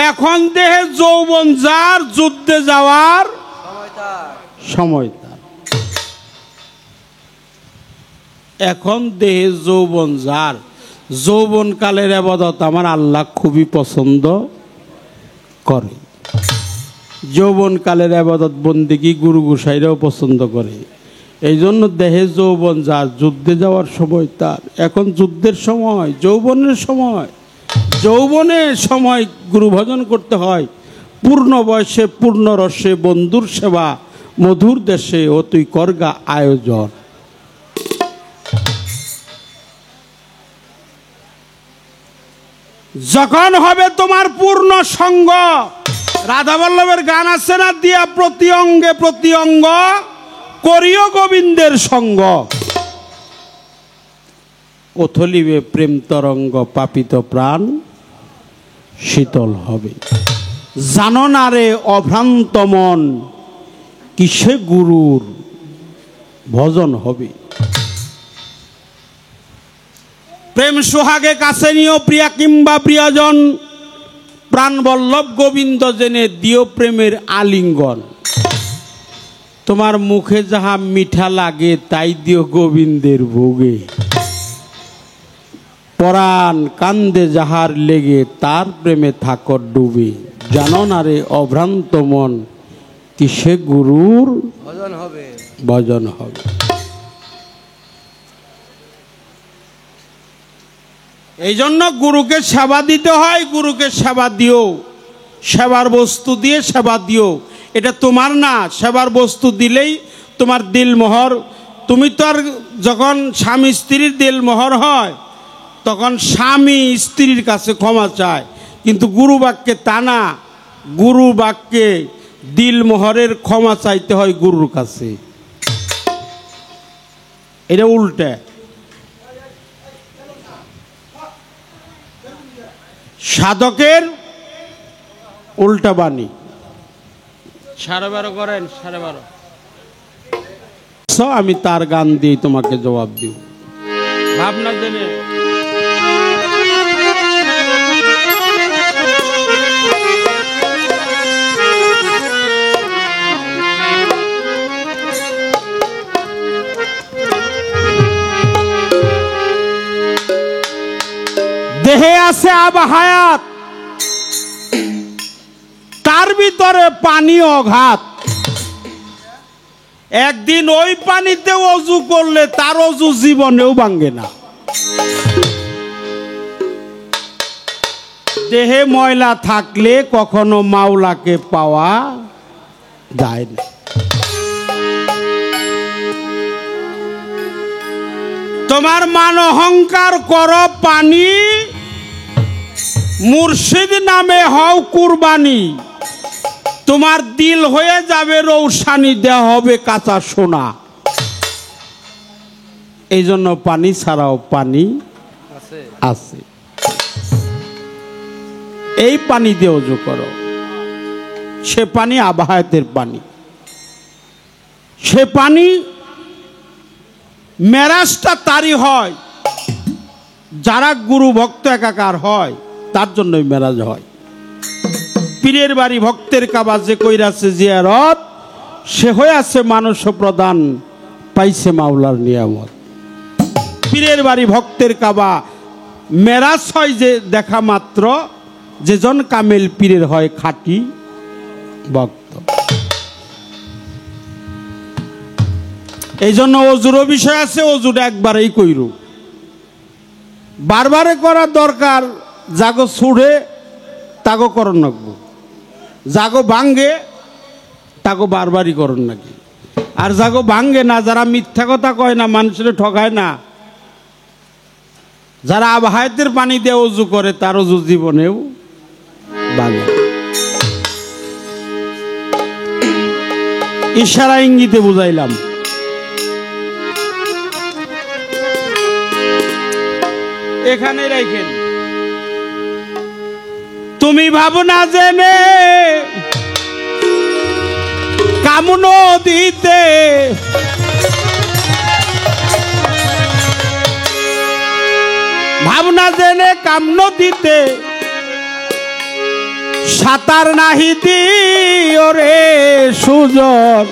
এখন দেহে যৌবন যার, যুদ্ধে যাওয়ার সময় তার। এখন দেহে যৌবন যার, যৌবনকালের আবাদত আমার আল্লাহ খুবই পছন্দ করে। যৌবনকালের আবাদত বন্দেগী গুরু গোসাইরাও পছন্দ করে। এই জন্য দেহে যৌবন যার, যুদ্ধে যাওয়ার সময় তার। এখন যুদ্ধের সময়, যৌবনের সময়, যৌবনের সময় গুরু ভজন করতে হয়। পূর্ণ বয়সে পূর্ণ রসে বন্ধুর সেবা, মধুর দেশে ও তুই করগা আয়োজন। যখন হবে তোমার পূর্ণ সঙ্গ, রাধা বল্লভের গান আছে না, দিয়া প্রতি অঙ্গে প্রতি অঙ্গ করিও গোবিন্দের সঙ্গ, ওথলিবে প্রেম তরঙ্গ পাপিত প্রাণ শীতল হবে। জানো না রে অভ্রান্ত মন, কিসে গুরুর ভজন হবে। প্রেম সোহাগে কাছে নিও প্রিয়া কিংবা প্রিয়জন, প্রাণ বল্লভ গোবিন্দ জেনে দিও প্রেমের আলিঙ্গন। তোমার মুখে যাহা মিঠা লাগে তাই দিও গোবিন্দের ভোগে, পরাণ কান্দে যাহার লেগে তার প্রেমে থাকর ডুবে। জানো না রে অভ্রান্ত মন, কিসে গুরুর ভজন হবে, ভজন হবে। এই জন্য গুরুকে সেবা দিতে হয়। গুরুকে সেবা দিও, সেবার বস্তু দিয়ে সেবা দিও। এটা তোমার না, সেবার বস্তু দিলেই তোমার দিলমোহর। তুমি তো আর যখন স্বামী স্ত্রীর দিলমোহর হয় তখন স্বামী স্ত্রীর কাছে ক্ষমা চায়, কিন্তু গুরু বাক্যে তা না। গুরু বাক্যে দিলমোহরের ক্ষমা চাইতে হয় গুরুর কাছে। এটা উল্টে। সাধকের উল্টা বাণী। 12:30 করেন, 12:30। আমি তার গান দিয়ে তোমাকে জবাব দিব। ভাবনা জেনে দেহে আছে আব হায়াত, তার ভিতরে পানি অঘাত। একদিন ওই পানিতে অজু করলে তার অজু জীবনেও ভাঙ্গে না। দেহে ময়লা থাকলে কখনো মাওলাকে পাওয়া যায় না। তোমার মান অহংকার কর পানি, মুর্শিদ নামে হও কুরবানি। তোমার দিল হয়ে যাবে রৌশানি, দেওয়া হবে কাঁচা সোনা। এই জন্য পানি ছাড়াও পানি আছে। এই পানি দিয়ে অজু করো। সে পানি আবাহায়াতের পানি। সে পানি মেরাজটা তারই হয় যারা গুরু ভক্ত একাকার হয়, তার জন্যই মেরাজ হয়। পীরের বাড়ি ভক্তের কাবা যে কইরাছে জিয়ারত, সে হয়ে আছে মানুষ প্রদান, পাইছে মাওলার নিয়ামত। পীরের বাড়ি ভক্তের কাবা মেরাজ হয় যে দেখা মাত্র, যেজন কামেল পীরের হয় খাঁটি ভক্ত। এই জন্য অজুরও বিষয় আছে। অজুটা একবারেই কইরু, বারবারে করার দরকার। জাগো ছুড়ে তাগো করণ নাকবো, জাগো ভাঙ্গে তাগো বারবারই করণ নাকি। আর জাগো ভাঙ্গে না, যারা মিথ্যা কথা কয় না, মানুষের ঠকায় না, যারা আবহাওয়াতের পানি দিয়ে অজু করে, তার অজু জীবনেও ভাঙে। ইশারা ইঙ্গিতে বুঝাইলাম। এখানে রাখেন। তুমি ভাবনা জেনে কামন দিতে, ভাবনা জেনে কামন দিতে, সাঁতার নাহি দিও রে সুজন।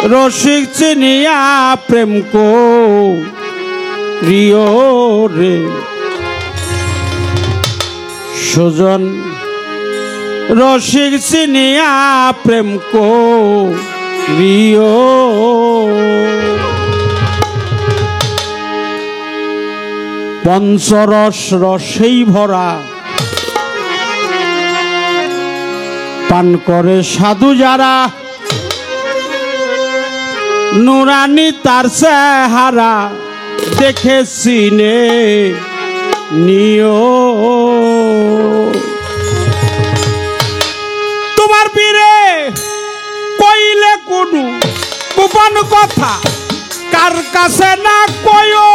রসিক চিনিয়া প্রেম কো রিও রে সুজন রসিক চিনিয়া প্রেম কো রিও পঞ্চরস রসেই ভরা পান করে সাধু যারা নুরানি তার চেহারা দেখে চিনে নিও তোমার বীরে কইলে কোনো গোপন কথা কার কাছে না কয়ো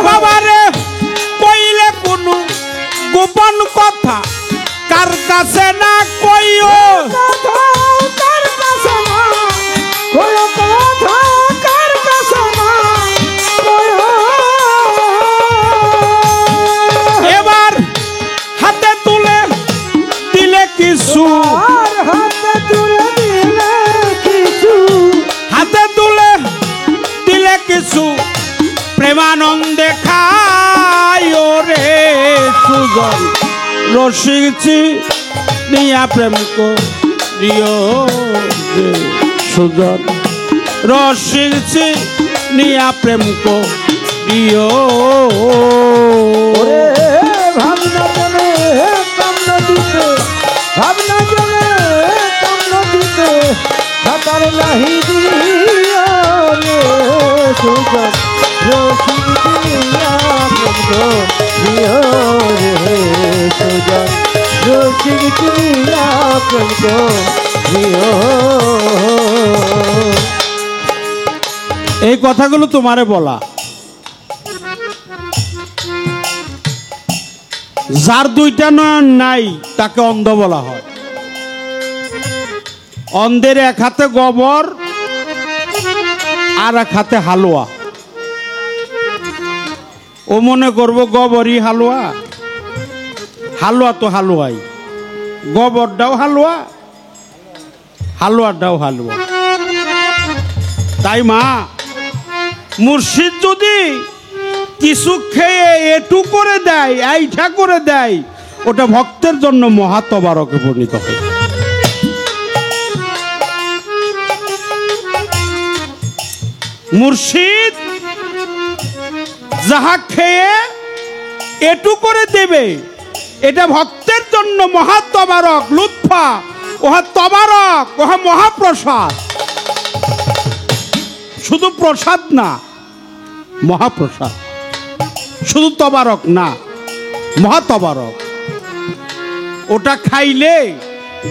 বাবারে কইলে কোনো গোপন কথা কার কাছে না কইও এবার হাতে তুলে দিলে কিছু হাতে তুলে দিলে কিছু প্রেমানন্দে খায় রে সুজন রসিকছি নিয়া প্রেম করিও রে সুজন রসিকছি নিয়া প্রেম করিও ভাবনা জনে কামনা দিতে ভাবনা জনে কামনা দিতে সাতার লাহি দিয়া রে সুজন রসিক দিয়া প্রেম করিও রে সুজন রসিক দিয়া প্রেম করিও। এই কথাগুলো তোমারে বলা যার দুইটা নয়ন নাই তাকে অন্ধ বলা হয় অন্ধের এক হাতে গোবর আর এক হাতে হালুয়া ও মনে করবো গোবরই হালুয়া হালুয়া তো হালুয়াই গোবরটাও হালুয়া হালুয়াটাও হালুয়া তাই মা মুর্শিদ যদি কিছু খেয়ে এটু করে দেয় এইটা করে দেয় ওটা ভক্তের জন্য মহাতবারকে পরিণত হয় মুর্শিদ যাহা খেয়ে এটু করে দেবে এটা ভক্তের জন্য মহাতবারক লুৎফা ওহা তবারক ওহা মহাপ্রসাদ শুধু প্রসাদ না মহাপ্রসাদ শুধু তবারক না মহাতবারক ওটা খাইলে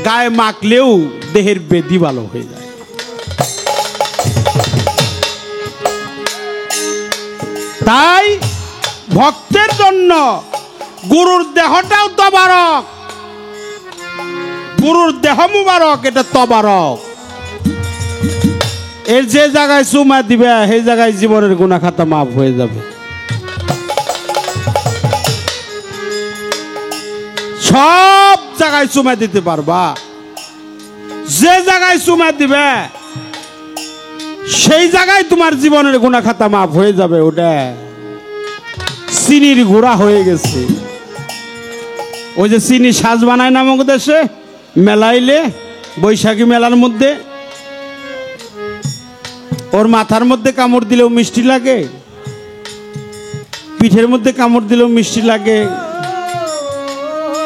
গায়ে মাখলেও দেহের বেদি ভালো হয়ে যায় তাই ভক্তের জন্য গুরুর দেহটাও তবারক গুরুর দেহ মুবারক এটা তবারক এর যে জায়গায় চুমা দিবে সেই জায়গায় জীবনের গুনাহ খাতা মাফ হয়ে যাবে সব জায়গায় চুমা দিতে পারবা যে জায়গায় চুমা দিবে সেই জায়গায় তোমার জীবনের গুনাহ খাতা মাফ হয়ে যাবে ওটা চিনির গুঁড়া হয়ে গেছে ওই যে চিনি সাজ বানায় নামক দেশে মেলাইলে বৈশাখী মেলার মধ্যে ওর মাথার মধ্যে কামড় দিলেও মিষ্টি লাগে পিঠের মধ্যে কামড় দিলেও মিষ্টি লাগে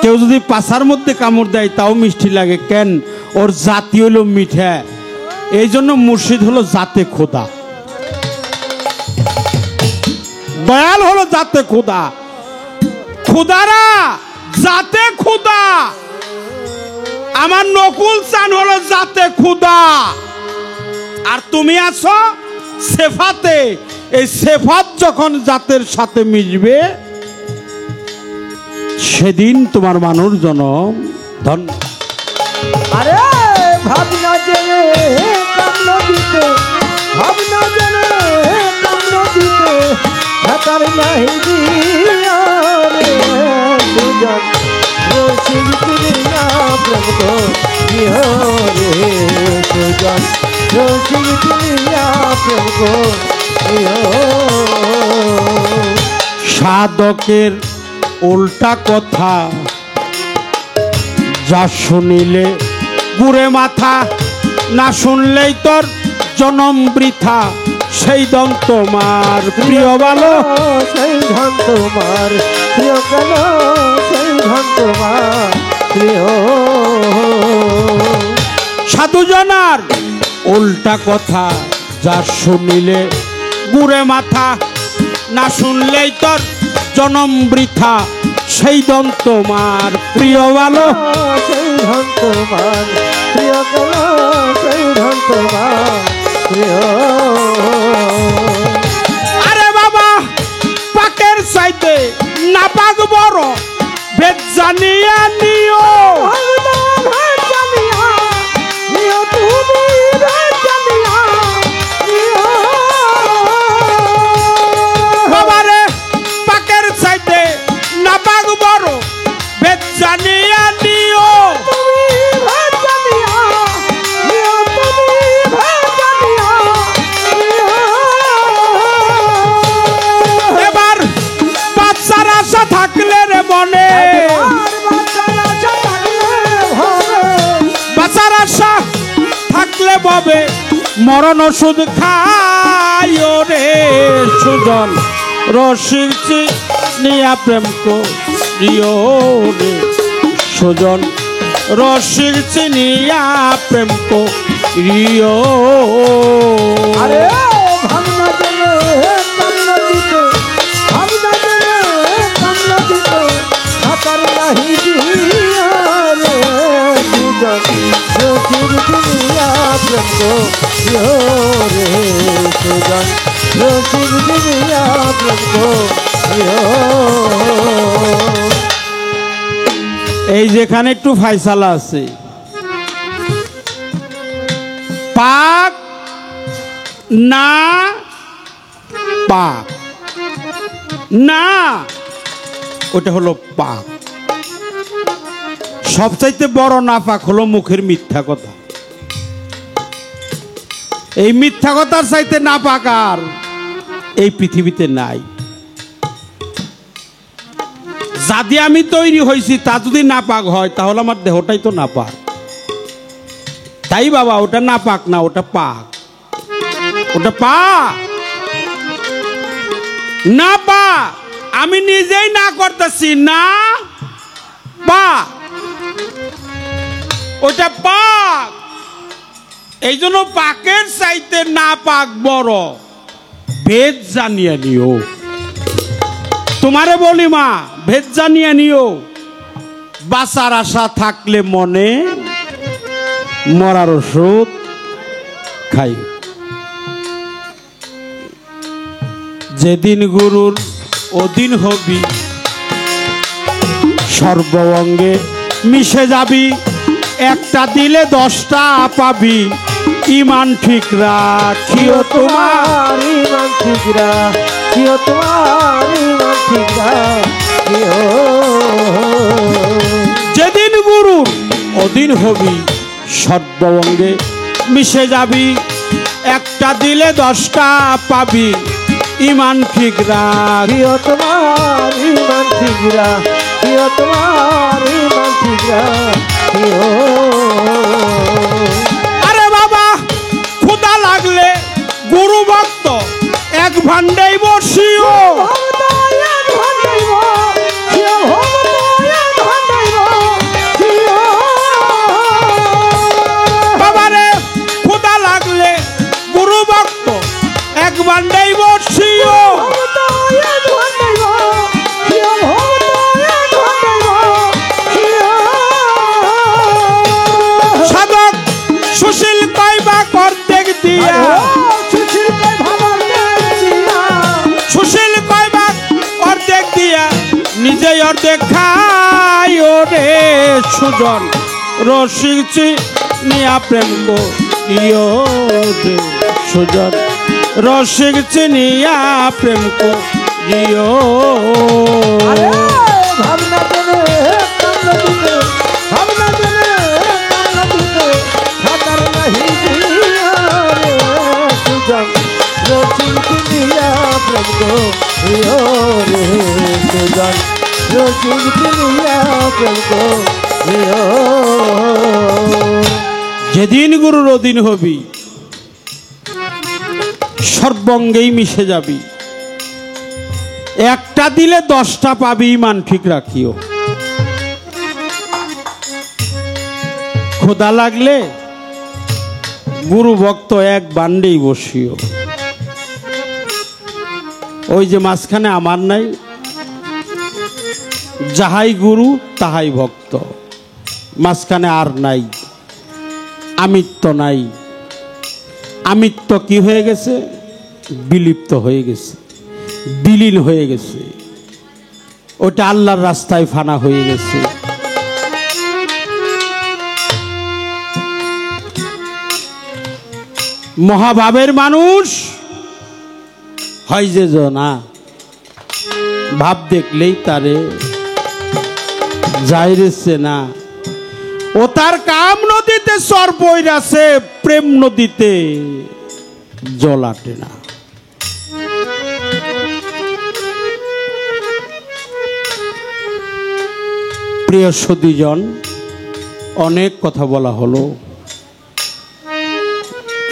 কেউ যদি পাছার মধ্যে কামড় দেয় তাও মিষ্টি লাগে কেন ওর জাতি হলো মিঠা এই জন্য মুর্শিদ হলো জাতে খোদা দয়াল হলো জাতে খোদা খোদারা জাতে খোদা আমার নকুল চান হলো জাতে খোদা আর তুমি আছো সেফাতে এই সেফাত যখন জাতের সাথে মিশবে সেদিন তোমার মানুষ জনম ধন্য আরে ভাবনা জেনে কামনা দিতে ভাবনা জেনে কামনা দিতে সাঁতার নাহি দিয়া রে সুজন রসিক চিনিয়া প্রেম করিও রে সুজন রসিক চিনিয়া প্রেম করিও। সাধকের উল্টা কথা যা শুনিলে গুড়ে মাথা, না শুনলেই তোর জনম বৃথা। সেই ধন তোমার প্রিয় ভালো, সেই ধন তোমার প্রিয় কেন, সেই ধন তোমার প্রিয়। সাধুজনার উল্টা কথা যা শুনিলে গুড়ে মাথা, না শুনলেই তোর জনম বৃথা। সেই ধন তোমার প্রিয় ভালো, সেই ধন তোমার প্রিয় কেন, সেই ধন তোমার প্রিয়। আরে বাবা পাকের চাইতে না পাক বড়, ভেদ জানিয়া নিও। বাবারে পাকের চাইতে না পাক বড়, ভেদ জানিয়া নিও। এবার বাচ্চার আশা থাকলে রে মনে, বাচ্চার আশা থাকলে ববে মরণ ওষুধ খাইও রে সুজন রসিক চিনিয়া প্রেম করিও রে সুজন রসিক চিনিয়া প্রেম করিও। আরে ভাবনা জেনে কান্না দিতে, ভাবনা জেনে কান্না দিতে সাঁতার নাহি দিয়া রে সুজন রসিক চিনিয়া প্রেম করিও রে সুজন রসিক চিনিয়া প্রেম করিও। এই যেখানে একটু ফাইসালা আছে, পাক না পাক না, ওটা হলো পাক। সবচাইতে বড় না পাক হলো মুখের মিথ্যা কথা। এই মিথ্যা কথার চাইতে না পাক আর এই পৃথিবীতে নাই। যা দিয়ে আমি তৈরি হয়েছি তা যদি না পাক হয় তাহলে আমার দেহটাই তো না পাক। তাই বাবা ওটা না পাক না, ওটা পাক, ওটা পাক না পাক। আমি নিজেই না করতেছি না পাক, ওটা পাক। এই জন্য পাকের চাইতে না পাক বড়, ভেদ জানিয়ে নিও। তোমারে বলি মা, ভেদ জানিয়ে নিও। বাঁচার আশা থাকলে মনে, মরার ওষুধ খাই। যেদিন গুরুর ওদিন হবি, সর্ব অঙ্গে মিশে যাবি। একটা দিলে 10টা পাবি। ইমান ঠিক রাখিও তোমার, ইমান ঠিক রাখিও তোমার, ইমান ঠিক রাখিও। যেদিন গুরুর অধীন হবি, সর্ব অঙ্গে মিশে যাবি। একটা দিলে 10টা পাবি। ইমান ঠিক রাখিও তোমার, ইমান ঠিক রাখিও তোমার, ইমান ঠিক রাখিও। আরে বাবা ক্ষুধা লাগলে গুরু ভক্ত এক ভান্ডাই বসিও। বাবারে ক্ষুধা লাগলে গুরু ভক্ত এক ভান্ডাই বসিও। সাধক সুশীল কইবা অর্ধেক দিয়া, সুশীল কইবা অর্ধেক দিয়া নিজেই অর্ধেক খাই রে সুজন রসিক চিনিয়া প্রেম করিও রে সুজন রসিক চিনিয়া প্রেম দিও আরে ভাবনা জেনে কাম নদীতে ভাবনা জেনে কাম নদীতে সাঁতার নাহি দিয়া রে সুজন রচিন কিনিয়া প্রেম গো প্রিয় রে সুজন রচিন কিনিয়া প্রেম গো প্রিয়। যেদিন গুরুর অধীন হবি সর্বঙ্গেই মিশে যাবি, একটা দিলে 10টা পাবি, ইমান ঠিক রাখিও। ক্ষুধা লাগলে গুরু ভক্ত এক বান্ডেই বসিও। ওই যে মাঝখানে আমার নাই, যাহাই গুরু তাহাই ভক্ত, মাঝখানে আর নাই, আমিত্ব নাই। আমিত্ব কি হয়ে গেছে? বিলুপ্ত হয়ে গেছে, বিলীন হয়ে গেছে, ওটা আল্লাহর রাস্তায় ফানা হয়ে গেছে। মহাভাবের মানুষ হয় যে না, ভাব দেখলেই তারে যাইরেছে না। ও তার কাম নদীতে সর পইরাছে, প্রেম নদীতে জল আটে না। প্রিয় সদীজন, অনেক কথা বলা হলো,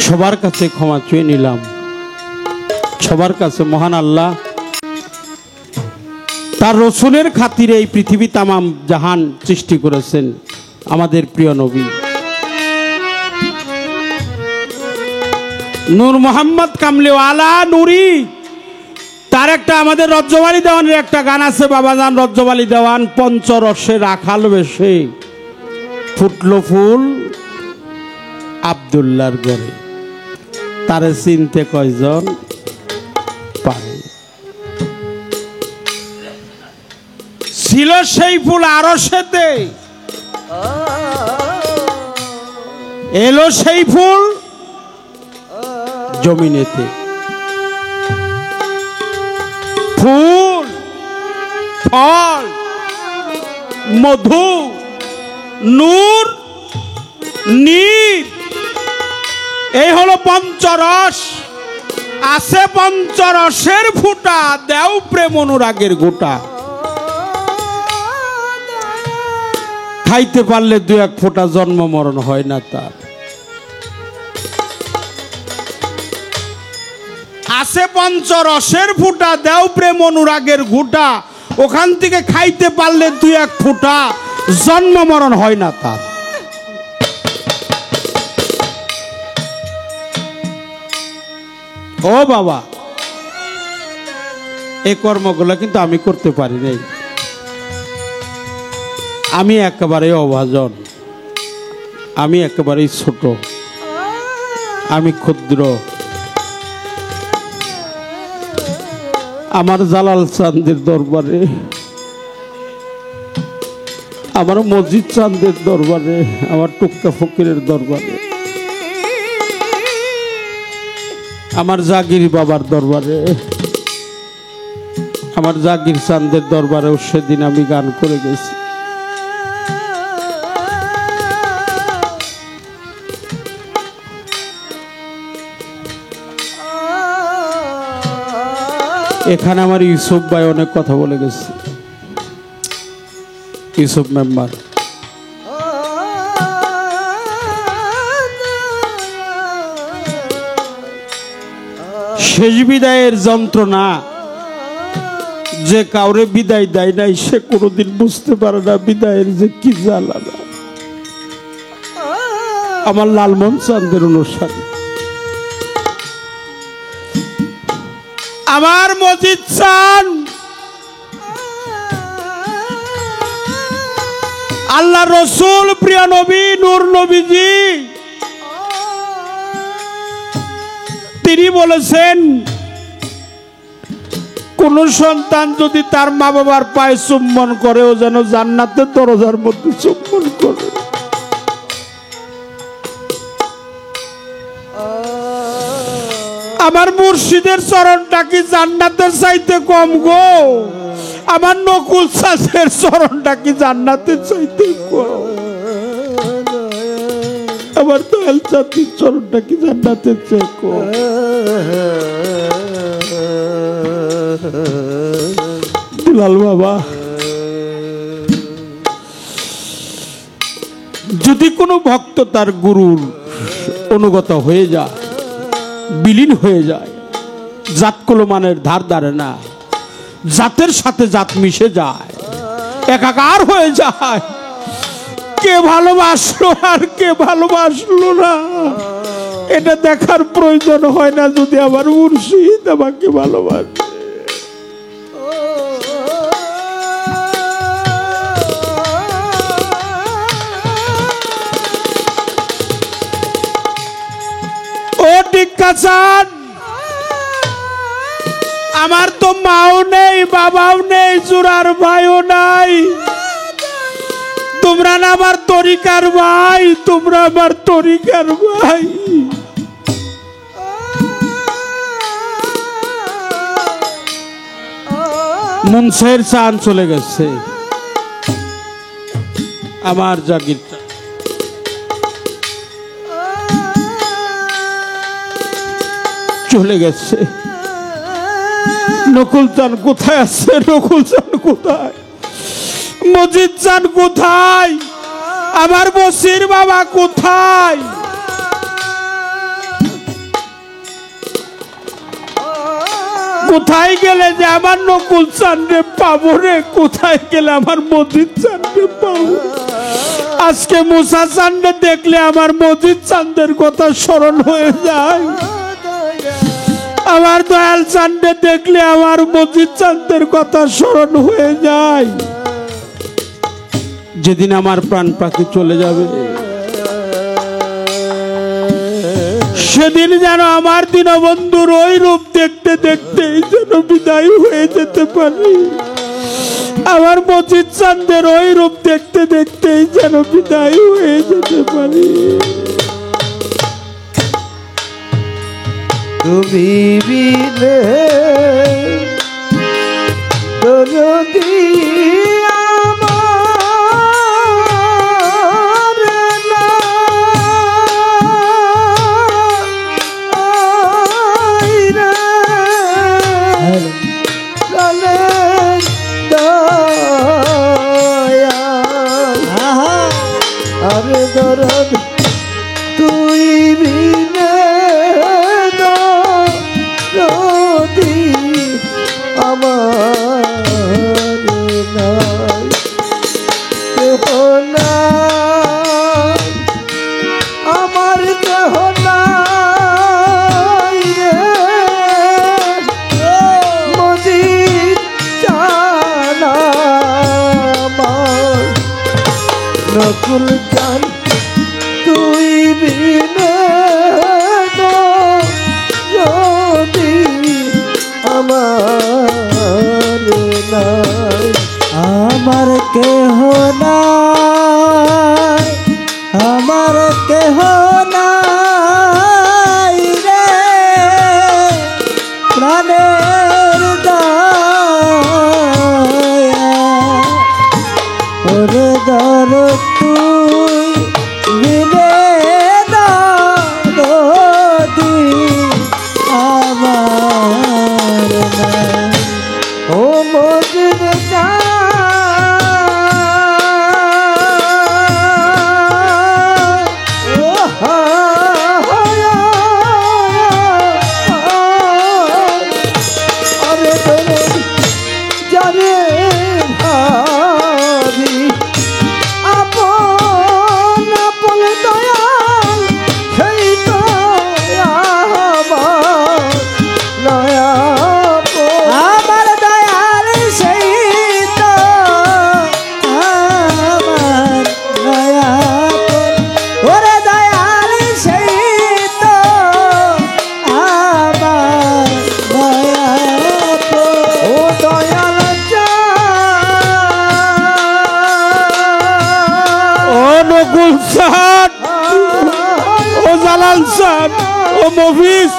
সবার কাছে ক্ষমা চেয়ে নিলাম। সবার কাছে মহান আল্লাহ তার রসুলের খাতিরে এই পৃথিবী তামাম জাহান সৃষ্টি করেছেন। আমাদের প্রিয় নবী নূর মোহাম্মদ কামলিওয়ালা নুরি, তার একটা আমাদের রজ্জবালি দেওয়ানের একটা গান আছে, বাবাজান রজ্জবালি দেওয়ান। পঞ্চরসে রাখাল বেশে ফুটলো ফুল আব্দুল্লাহর ঘরে, তারে চিনতে কয়জন পারে। ছিল সেই ফুল আরশেতে, এলো সেই ফুল জমিনেতে। ফুল, ফল, মধু, নূর, নীর, এই হলো পঞ্চরস। আছে পঞ্চরসের ফুটা, দেও প্রেম অনুরাগের গোটা। খাইতে পারলে 2-1 ফোঁটা জন্ম মরণ হয় না তার। আছে পঞ্চরসের ফুটা, দেও প্রেম অনুরাগের ঘুটা। ওখান থেকে খাইতে পারলে 2-1 ফোঁটা জন্ম মরণ হয় না তার। ও বাবা, এই কর্মগুলো কিন্তু আমি করতে পারি নাই। আমি একেবারে অভাজন, আমি একেবারেই ছোট, আমি ক্ষুদ্র। আমার জালাল চাঁদের দরবারে, আমার মসজিদ চাঁদের দরবারে, আমার টুকটা ফকিরের দরবারে, আমার জাগির বাবার দরবারে, আমার জাগির চাঁদের দরবারেও সেদিন আমি গান করে গেছি। এখানে আমার ইউসুফ ভাই অনেক কথা বলে গেছে, ইউসুফ মেম্বার। শেষ বিদায়ের যন্ত্রণা যে কাউরে বিদায় দেয় নাই, সে কোনোদিন বুঝতে পারে না বিদায়ের যে কি জ্বালা। আমার লালমোহন চাঁদের অনুষ্ঠান, আমার মজিদ চান, আল্লাহ রসুল, প্রিয় নবী নূর নবীজি, তিনি বলেছেন কোন সন্তান যদি তার মা বাবার পায়ে চুম্বন করে, ও যেন জান্নাতের দরজার মধ্যে চুম্বন করে। আমার মুর্শিদের চরণটা কি জান্নাতের চাইতে কম গো? আমার নকুল চাষের চরণটা কি জান্নাতের চাইতে কম? আমার দয়াল চাঁদের চরণটা কি জান্নাতের চেয়ে কম? দুলাল বাবা, যদি কোনো ভক্ত তার গুরুর অনুগত হয়ে যায়, বিলীন হয়ে যায়, জাত কলমানের ধার ধারে না, জাতের সাথে জাত মিশে যায়, একাকার হয়ে যায়, কে ভালোবাসলো আর কে ভালোবাসলো না এটা দেখার প্রয়োজন হয় না যদি আমার মুর্শিদ আমাকে ভালোবাসে। ও টিক্কা চাঁদ, আমার তো মাও নেই, বাবাও নেই, জোড়ার ভাইও নাই, তোমরা না আমার তরিকার ভাই, তোমরা আমার তরিকার ভাই। মুনসের চান চলে গেছে, আমার জাগিরটা চলে গেছে। নকুল চান কোথায় আছে? নকুল চান কোথায়? মজিদ চান কোথায়? আমার বসির বাবা কোথায়? কোথায় গেলে যে আমার নকুল চান রে পাবো রে? কোথায় গেলে আমার মজিদ চান রে পাবো? আজকে মুসা চান্দে দেখলে আমার মজিদ চান্দের কথা স্মরণ হয়ে যায়, আমার দয়াল চান্দে দেখলে আমার মজিদ চান্দের কথা স্মরণ হয়ে যায়। যেদিন আমার প্রাণ পাখি চলে যাবে সেদিন যেন আমার দীনবন্ধুর ওই রূপ দেখতে দেখতেই যেন বিদায় হয়ে যেতে পারি, আমার মজিদ চান্দের ওই রূপ দেখতে দেখতেই যেন বিদায় হয়ে যেতে পারি। তুমি বিনে দরদি আমার নাই রে, চলে দয়াল আরে দরদ তুই বিনে দরদি আমার নাই, কেহ নাই আমার, কেহ নাই রে মজিদ চান আমার, নকুল চান তুই বিনে যদি আমার নাই, আমার কেহ নাই, আমার কেহ নাই রে প্রাণের দয়া ওরে দর তুই বিনে দরদি আমার নাই, ও মজিদ চান ও আরে তোরে যারে ভাবি আপন আপন দয়াল সেই তো আমার নয়া আমার দয়াল সেই তো আমার নয়া ওরে দয়াল সেই তো আমার নয়া ও দয়াল ও নকুল চাঁদ, ও জালাল চাঁদ, ও মফিজ,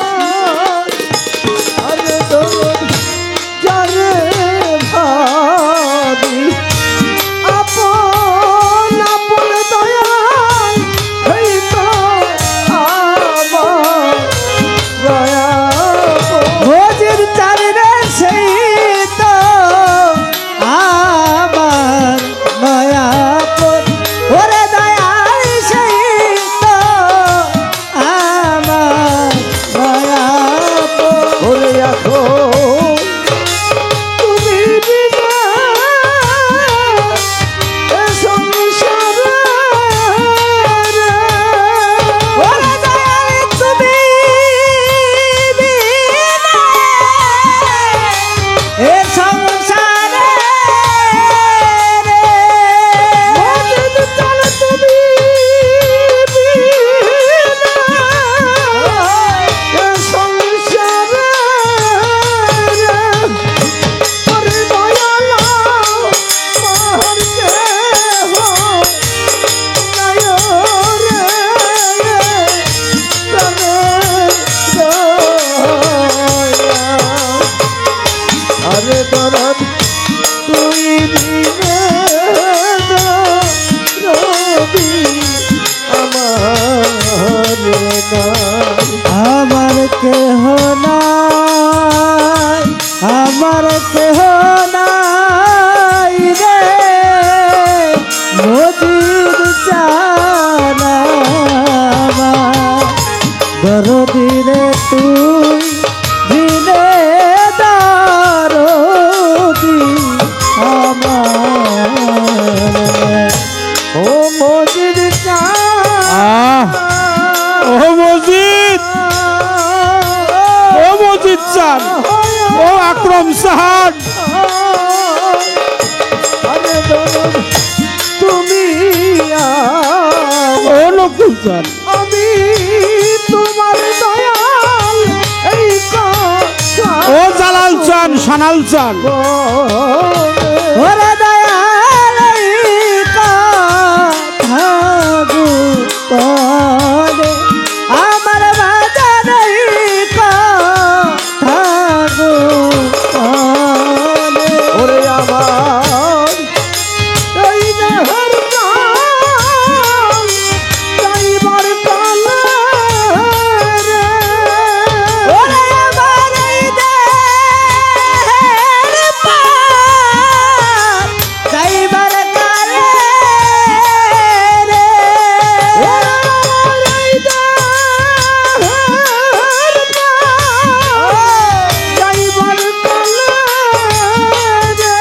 মজিদ চানা দরদিরে তুই দিলে দারদি আমার ও মজিদ ও মজিদ, ও মজিদ চান, ও আকরম সাহান, তুমি ও নকুল চান, আমি তোমার দয়াল এই কথা ও জালাল চান, সানাল চান, ওরে দয়াল এই কথা গোপনে আমার বাজার এই কথা গোপনে ওরে আমার এই দেহের প্রাণ যাইবার কালে রে ওরে আমার এই দেহের প্রাণ যাইবার কালে রে ওরে আমার এই দেহের প্রাণ যাইবার কালে রে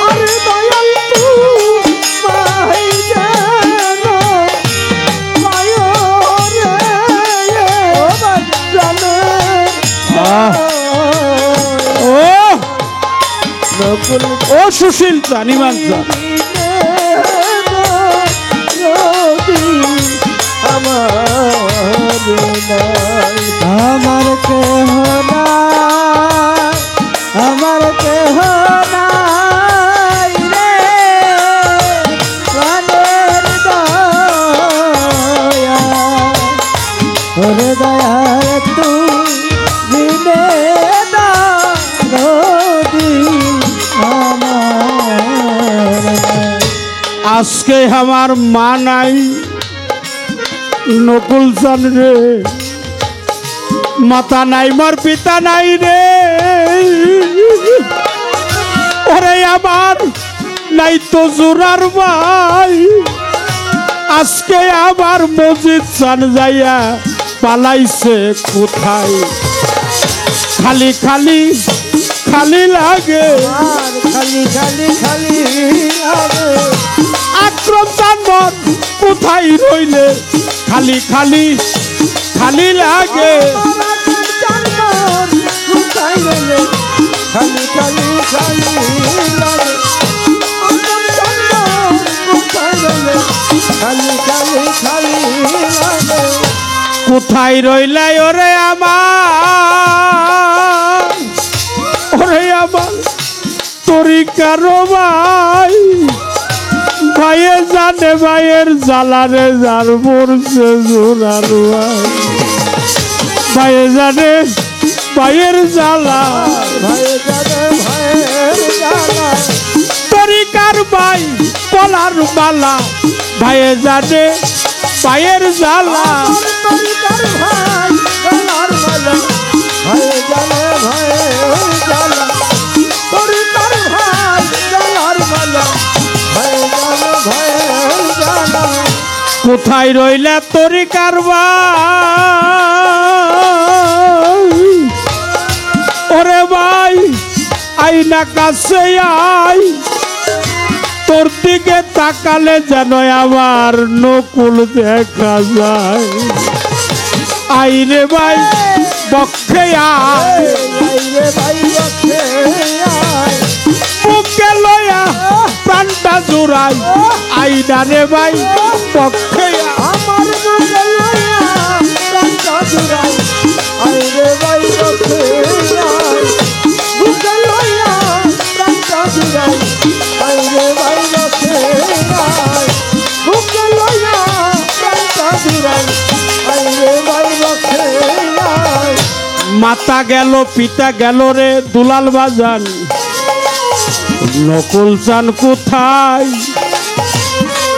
আরে দয়াল তুমাই যেন পায় রে ও বাজানে ও নকুল ও সুশীল চান, ইমান চান, আমার কেহ নাই, আমার কেহ নাই রে প্রাণের দয়া ওরে দয়াল তুই দিনে দারদি আমার আজকে আমার মা নাই নকুল চান রে, মাতা নাই মোর পিতা নাই রে, ওরে আমার নাই তো জোরার ভাই, আজকে আমার মজিদ চান যাইয়া পালাইছে কোথায়, খালি খালি খালি লাগে, আর খালি খালি খালি লাগে আক্রম চান মন কোথায় রইলে, খালি খালি খালি লাগে, খালি খালি খালি লাগে খালি খালি খালি লাগে কোথায় রইলে ওরে আমার, ওরে আমার তরিকার ভাই, ভাইয়ে জানে ভাইয়ের জ্বালারে যার পড়ছে জোরার ভাই, ভাইয়ে জানে ভাইয়ের জ্বালা, ভাই জানে ভাইয়ের জ্বালা তরিকার ভাই পলার মালা, ভাইয়ে জানে ভাইয়ের জ্বালা, তরিকার ভাই গলার মালা ভাই জানে ভাইয়ের জ্বালা তরিকার ভাই গলার মালা ভাই জানে ভাইয়ের জ্বালা কোথায় রইলে তরিকার ভাই, ওরে ভাই আইনা কাছে আই, তোর দিকে তাকালে যেন আমার নকুল দেখা যায়, আইরে ভাই বক্ষে আয়, আইরে ভাই বক্ষে আয় বুকে লয়া প্রাণটা জোড়াই, আইনা রে ভাই বক্ষে আয়, আমার বুকে লইয়া প্রাণটা জুড়াই আইরে ভাই বক্ষে আয় বুকে লইয়া প্রাণটা জুড়াই আইরে ভাই বক্ষে আয় বুকে লইয়া প্রাণটা জুড়াই আইরে ভাই বক্ষে আয় মাতা গেল পিতা গেল রে দুলাল বাজান, নকুল চান কোথায়,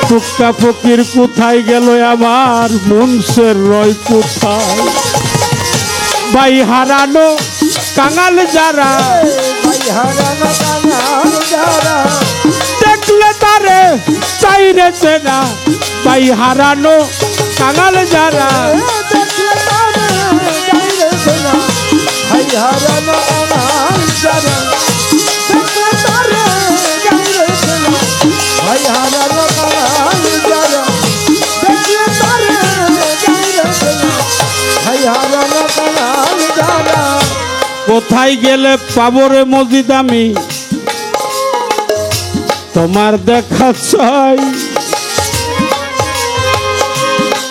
টুকটা ফকির কোথায় গেল আমার মনসের রয় কোথায়, ভাই হারানো কাঙাল যারা ভাই হারানো কাঙাল যারা দেখলে তা তারে চাইরেছে না ভাই হারানো কাঙাল যারা দেখলে তারে যাইরেছে না ভাই হারানো কাঙাল যারা দেখলে তারে যাইরেছে না ভাই হারানো কাঙাল যারা দেখলে তারে যাইরেছে না ভাই হারানো কাঙাল যারা কোথায় গেলে পাবো রে মজিদ আমি তোমার দেখা চাই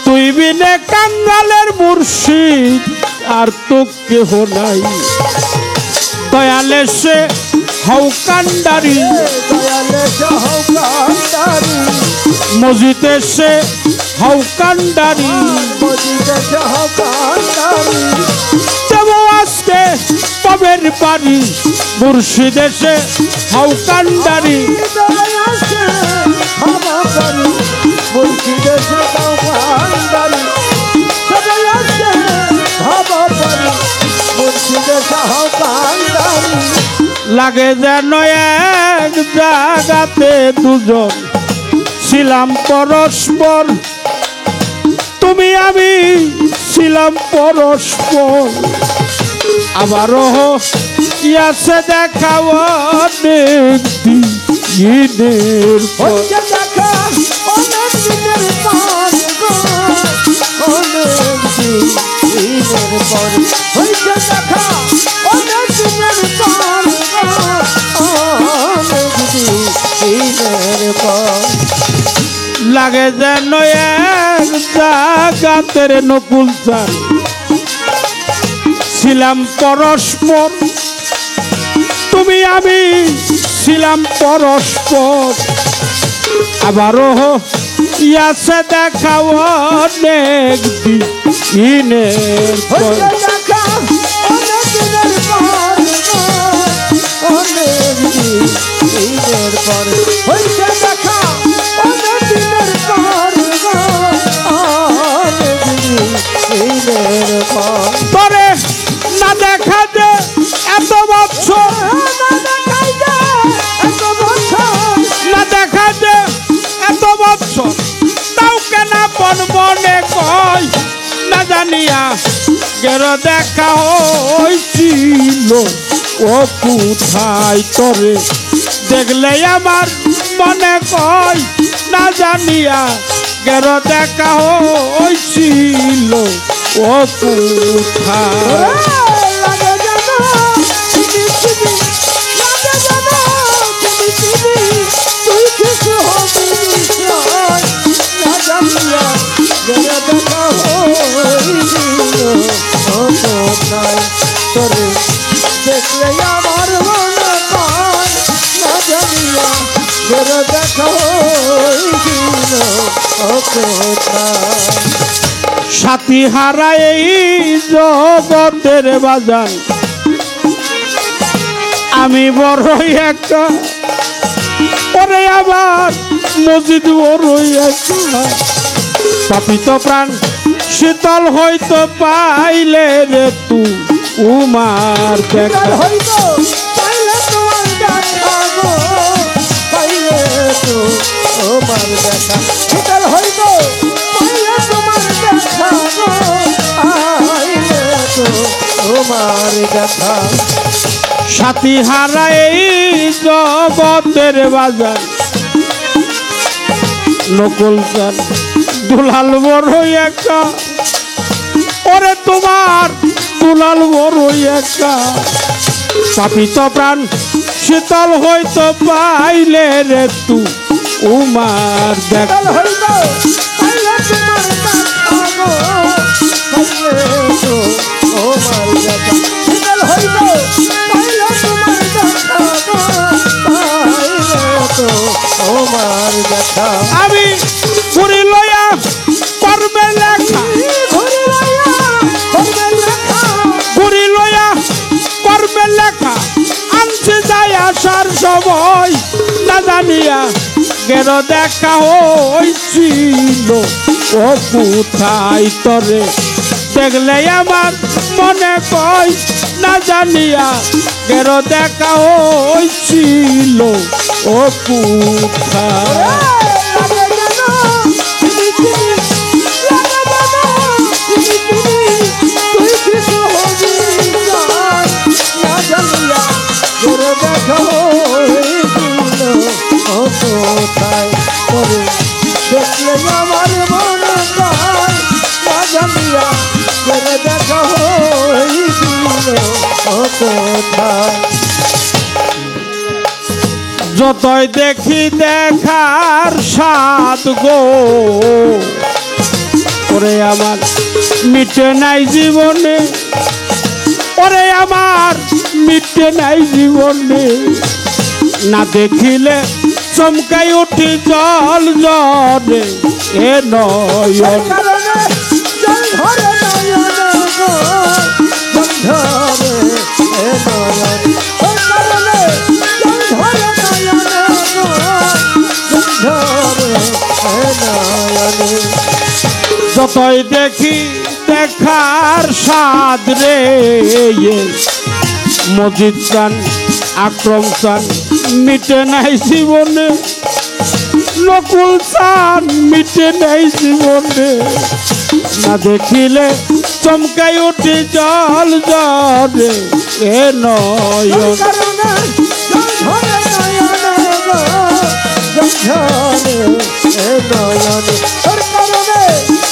তুই বিনে কাঙ্গালের মুর্শিদ আর তো কেহ নাই দয়ালে সে হও কান্ডারি দয়ালে সহকান্ডারি মসজিদে সে হও কান্ডারি মজিদে সহকান্ডারি দেব আজকে পবের বাড়ি মুর্শিদে সে হও কান্ডারি হৃদয় আসে ক্ষমা করি মুর্শিদে সহকান্ডারি হৃদয় আসে ক্ষমা করি মুর্শিদে সহকান্ডারি লাগে যেন এক জায়গাতে দুজন ছিলাম পরস্পর তুমি আমি ছিলাম পরস্পর আবারও ইয়াসে দেখা অনেক দিনের পর হচ্ছে দেখা অনেক দিনের পর গো, অনেক দিনের পর হচ্ছে দেখা অনেক দিনের পর গো, অনেক দিনের পর লাগে যেন এক জায়গাতে রে নকুল চান ছিলাম পরস্পর তুমি আমি ছিলাম পরস্পর আবারও ইয়াসে দেখা অনেক দিনের পর হচ্ছে দেখা অনেক দিনের পর গো, অনেক দিনের পর হচ্ছে দেখা অনেক দিনের পর গো, অনেক দিনের পর তরে না দেখা যে এত বছর না দেখা যে এত বছর তাও কেন বন বনে কয় না জানিয়া গের দেখা হয়েছিল ও কোথায় তরে দেখলে আমার মনে কয় না জানিয়া গের দেখা হয়েছিল ও কোথায় দেখলে আমার মনে পান না জানিয়া দেখা হইছিল কোথায় সাথী হারায় এই জগতের বাজার আমি বড়ই একা ওরে আমার মসজিদ বড়ই একা পাপিত প্রাণ শীতল হইতো পাইলে রে তু উমার দেখা হইতো পাইলে তোমার দেখা গো পাইলে তো তোমার দেখা শীতল হইতো পাইলে তোমার দেখা গো পাইলে তো তোমার দেখা সাথী হারায় এই জগতের বাজার নকল চান দুলাল বড়ই একা ওরে তোমার দুলাল বড়ই একা পাপিত প্রাণ শীতল হইতো পাইলে রে তু উমার দেখা শীতল হইতো পাইলে তোমার দেখা গো পাইলে তো তোমার দেখা শীতল হইতো পাইলে তোমার দেখা গো পাইলে তো তোমার দেখা আমি ঘুরি লয়া করবে লেখা ঘুরি লয়া করবে লেখা আনছে যায় আসার সময় না জানিয়া গেল দেখা হয়েছিল ও কোথায় তরে দেখলে আমার মনে কয় না জানিয়া গেল দেখা হয়েছিল ও কোথায় লাগে যেন চিনি চিনি, লাগে যেন চিনি চিনি, তুই কিছু হবি না, না জানিয়া তোর দেখা হয়েছিল ও কোথায় তোরে দেখলে আমার মনে চায়, না জানিয়া তোর দেখা হয়েছিল ও কোথায়। যতই দেখি দেখার স্বাদ গো, ওরে আমার মিটে নাই জীবনে, ওরে আমার মিটে নাই জীবনে, না দেখিলে চমকাই উঠি জল জলে এ নয়ন। কারণে জল ধরে নয়নে গো, জল ধরে এ নয়ন, ওই কারণে জল ধরে নয়নে গো, জল ধরে এ নয়নে। যতই দেখি দেখার স্বাদ রে, মজিদ চান আক্রম চান মিটে নাই জীবনে, নকুল চান মিটে নাই জীবনে, না দেখিলে চমকাই উঠি জল জলে এ নয়ন। কারণে জল ধরে নয়নে গো, জল ধরে এ নয়নে, ওর কারণে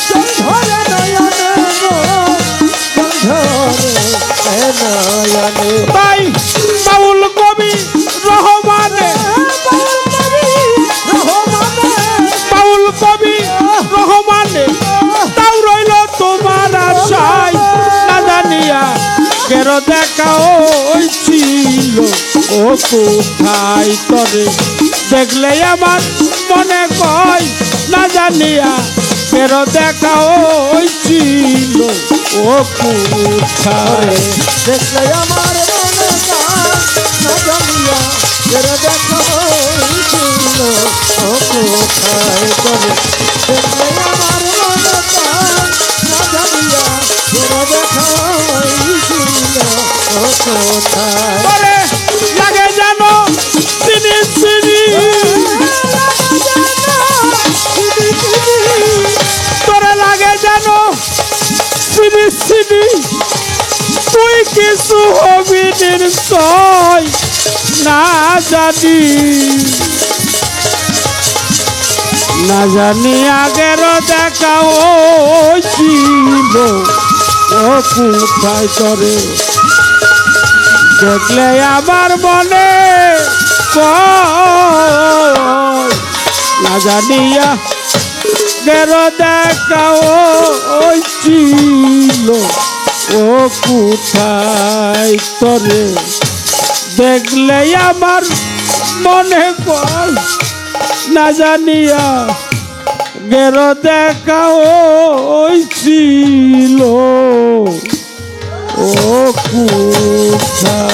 জল ধরে নয়নে গো, জল ধরে এ নয়নে। তাই বাউল কবি রহমানে, বাউল কবি রহমানে তাও রইল তোমার আশায়, না জানিয়া কেন দেখা হয়েছিল ও কোথায় তরে দেখলে আমার মনে কয়, না জানিয়া কেন দেখা হয়েছিল ও কোথায়। দেখলে আমার মনে চায়, না জানিয়া এর দেখা হয়েছিল ও কোথায় করে। দেখলে আমার মনে চায়, না জানিয়া এর দেখা হয়েছিল ও কোথায়। করে লাগে জানো চিনি চিনি, তোরে লাগে জানো চিনি চিনি, তুই কিছু হবি নিশ্চয় না জানি, না জানি আগের দেখা হয়েছিল ও কোথায় তরে দেখলে আমার মনে কয়, না জানিয়া গের দেখা হয়েছিল ও কোথায় তরে দেখলে আমার মনে কয়, না জানিয়া গের দেখা হয়েছিল ও কোথায়।